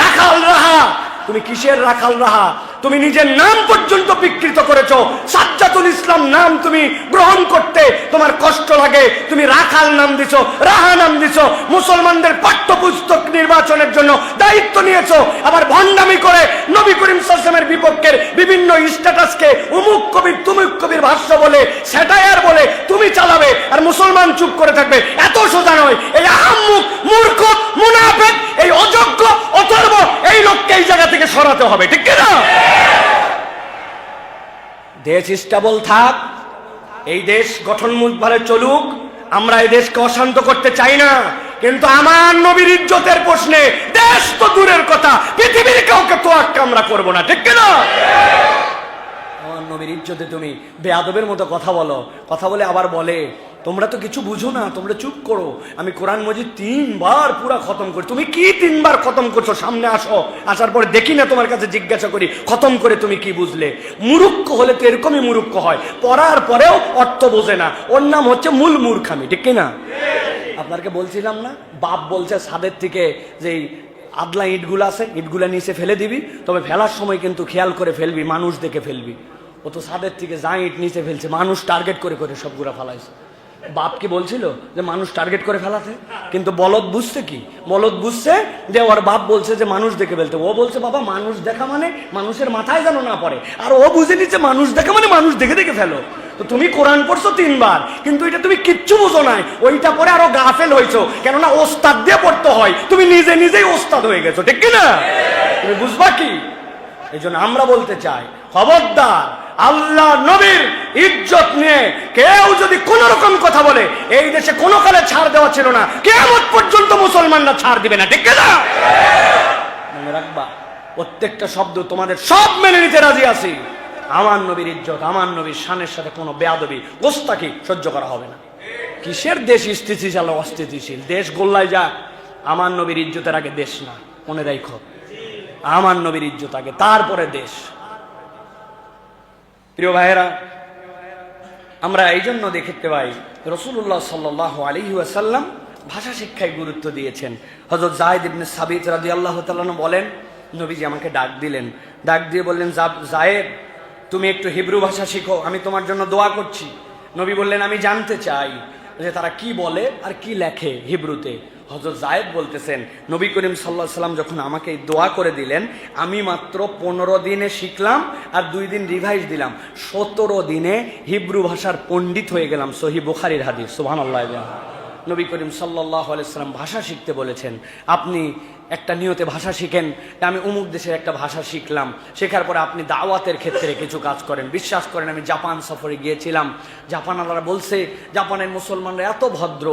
রাখাল রাহা, তুমি কিসের রাখাল রাহা? তুমি নিজের নাম পর্যন্ত বিকৃত করেছো। সাজ্জাদুল ইসলাম নাম তুমি গ্রহণ করতে তোমার কষ্ট লাগে, তুমি রাখাল নাম দিছো, রাহা নাম দিছো। মুসলমানদের পাঠ্যপুস্তক নির্বাচনের জন্য দায়িত্ব নিয়েছো, আবার ভণ্ডামি করে নবী করিম সাল্লাল্লাহু আলাইহি ওয়াসাল্লামের বিপক্ষের বিভিন্ন স্ট্যাটাসকে উমুক কবির তুমুক কবির ভাষ্য বলে, স্যাটায়ার বলে তুমি চালাবে, আর মুসলমান চুপ করে থাকবে। এত সোজা নয়। এই আহাম্মুক, মূর্খ, মুনাফিক, এই অযোগ্য, অথর্ব এই লোককে এই জায়গা থেকে সরাতে হবে, ঠিক না? দেশ স্টেবল থাক, এই দেশ গঠনমূলকভাবে চলুক, আমরা এই দেশকে অশান্ত করতে চাই না, কিন্তু আমার নবীর ইজ্জতের প্রশ্নে দেশ তো দূরের কথা, পৃথিবীর কাউকে তোয়াক্কা আমরা করবো না, ঠিক না? আমার নবীর ইজ্জতে তুমি বেয়াদবের মতো কথা বলো, কথা বলে আবার বলে তোমরা তো কিছু বুঝো না, তোমরা চুপ করো। আমি কোরআন মজিদ 3 বার পুরা খতম করি। তুমি কি 3 বার খতম করছো? সামনে আসো, আসার পরে দেখি না তোমার কাছে জিজ্ঞাসা করি খতম করে তুমি কি বুঝলে। মুরুক্ষ হলে তো এরকমই মুরুক্ষ হয়, পড়ার পরেও অর্থ বোঝে না। ওর নাম হচ্ছে মূল মূর্খামি, ঠিক কিনা? আপনাকে বলছিলাম না, বাপ বলছে ছাদের থেকে যে আদলা ইটগুলো আছে, ইটগুলা নিচে ফেলে দিবি, তবে ফেলার সময় কিন্তু খেয়াল করে ফেলবি, মানুষ দেখে ফেলবি। ও তো ছাদের থেকে যা ইট নিচে ফেলছে, মানুষ টার্গেট করে করে সবগুলা ফেলাইছে। বাপ কি বলছিল যে মানুষ টার্গেট করে ফেলাতে? কিন্তু বলদ বুঝছে কি? বলদ বুঝছে যে ওর বাপ বলছে যে মানুষ দেখে ফেলতে। ও বলছে বাবা মানুষ দেখা মানে মানুষের মাথায় যেন না পড়ে। আর ও বুঝে নিচ্ছে মানুষ দেখা মানে মানুষ দেখে দেখে ফেলো। তো তুমি কোরআন পড়ছো 3 বার, কিন্তু এটা তুমি কিচ্ছু বুঝো নাই। ওইটা পরে আরো গাফেল হয়েছো, কেননা ওস্তাদ দিয়ে পড়তে হয়, তুমি নিজে নিজেই ওস্তাদ হয়ে গেছো, ঠিক কিনা? তুমি বুঝবা কি? এই জন্য আমরা বলতে চাই, খবরদার, আল্লাহ নবীর ইজ্জত নিয়ে কেউ যদি কোন রকম কথা বলে, এই দেশে কোনো কালে ছাড় দেওয়া ছিল না, কিয়ামত পর্যন্ত মুসলমানরা ছাড় দিবে না, ঠিক না? মনে রাখবা, প্রত্যেকটা শব্দ তোমাদের সব মেনে নিতে রাজি আছি। আমার নবীর ইজ্জত, আমার নবীর শানের সাথে কোনো বেয়াদবি, গোস্তাকি সহ্য করা হবে না। কিসের দেশ স্থিতিশীল অস্থিতিশীল? দেশ গোল্লায় যা, আমার নবীর ইজ্জতের আগে দেশ না, মনে রাখো। আমার নবীর ইজ্জত আগে, তারপরে দেশ। প্রিয় ভাইয়েরা, আমরা এই জন্য দেখতে পাই রাসূলুল্লাহ সাল্লাল্লাহু আলাইহি ওয়াসাল্লাম ভাষা শিক্ষায় গুরুত্ব দিয়েছেন। হযরত যায়েদ ইবনে সাবিত রাদিয়াল্লাহু তাআলা বলেন, নবীজি আমাকে ডাক দিলেন, ডাক দিয়ে বললেন, যায়েদ তুমি একটু হিব্রু ভাষা শিখো, আমি তোমার জন্য দোয়া করছি। নবী বললেন, আমি জানতে চাই যে তারা কি বলে আর কি লেখে হিব্রুতে। হযরত যায়েদ বলতেছেন, নবী করিম সাল্লাল্লাহু আলাইহি ওয়াসাল্লাম যখন আমাকে এই দোয়া করে দিলেন, আমি মাত্র 15 দিনে শিখলাম আর 2 দিন রিভাইজ দিলাম, 17 দিনে হিব্রু ভাষার পণ্ডিত হয়ে গেলাম। সহিহ বুখারীর হাদিস। সুবহানাল্লাহ। নবী করিম সাল্লাল্লাহু আলাইহি ওয়াসাল্লাম ভাষা শিখতে বলেছেন। আপনি একটা নিয়তে ভাষা শিখেন, আমি অমুক দেশের একটা ভাষা শিখলাম, শেখার পরে আপনি দাওয়াতের ক্ষেত্রে কিছু কাজ করেন। বিশ্বাস করেন, আমি জাপান সফরে গিয়েছিলাম, জাপানারা বলছে জাপানের মুসলমানরা এত ভদ্র,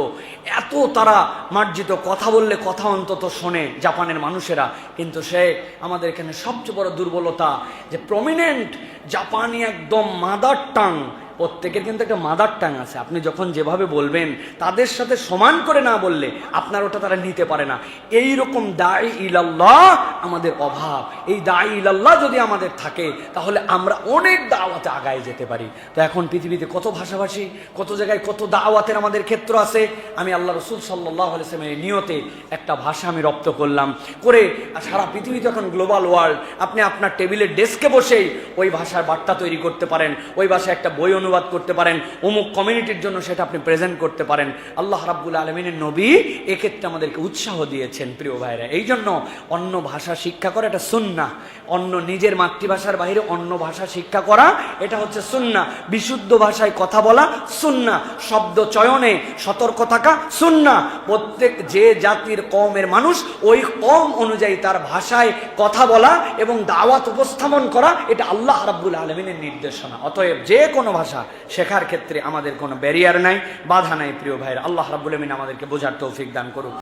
এত তারা মার্জিত, কথা বললে কথা অন্তত শোনে জাপানের মানুষেরা। কিন্তু সে আমাদের এখানে সবচেয়ে বড় দুর্বলতা যে প্রমিনেন্ট জাপানি একদম মাদার টাং, প্রত্যেকের কিন্তু একটা মাদার টাং আছে। আপনি যখন যেভাবে বলবেন তাদের সাথে সমান করে না বললে আপনার ওটা তারা নিতে পারে না। এই রকম দাঈ ইলাল্লাহ আমাদের অভাব। এই দাঈ ইলাল্লাহ যদি আমাদের থাকে তাহলে আমরা অনেক দাওয়াতে আগায় যেতে পারি। তো এখন পৃথিবীতে কত ভাষাভাষী, কত জায়গায় কত দাওয়াতের আমাদের ক্ষেত্র আছে। আমি আল্লাহ রাসূল সাল্লাল্লাহু আলাইহি ওয়াসাল্লামের নিয়তে একটা ভাষা আমি রপ্ত করলাম, করে সারা পৃথিবীতে এখন গ্লোবাল ওয়ার্ল্ড, আপনি আপনার টেবিলের ডেস্কে বসেই ওই ভাষার বার্তা তৈরি করতে পারেন, ওই ভাষায় একটা বই অনুবাদ করতে পারেন, অমুক কমিউনিটির জন্য সেটা আপনি প্রেজেন্ট করতে পারেন। আল্লাহ রাব্বুল আলামিনের নবী এক্ষেত্রে আমাদেরকে উৎসাহ দিয়েছেন। প্রিয় ভাইরা, এই জন্য অন্য ভাষা শিক্ষা করা এটা সুন্নাহ। অন্য নিজের মাতৃভাষার বাইরে অন্য ভাষা শিক্ষা করা এটা হচ্ছে সুন্নাহ। বিশুদ্ধ ভাষায় কথা বলা সুন্নাহ, শব্দ চয়নে সতর্ক থাকা সুন্নাহ। প্রত্যেক যে জাতির কওমের মানুষ ওই কওম অনুযায়ী তার ভাষায় কথা বলা এবং দাওয়াত উপস্থাপন করা এটা আল্লাহ রাব্বুল আলামিনের নির্দেশনা। অতএব যে কোনো ভাষা শেখার ক্ষেত্রে আমাদের কোনো ব্যারিয়ার নাই, বাধা নাই। প্রিয় ভাইরা, আল্লাহ রাব্বুল আলামিন আমাদেরকে বোঝার তৌফিক দান করুন।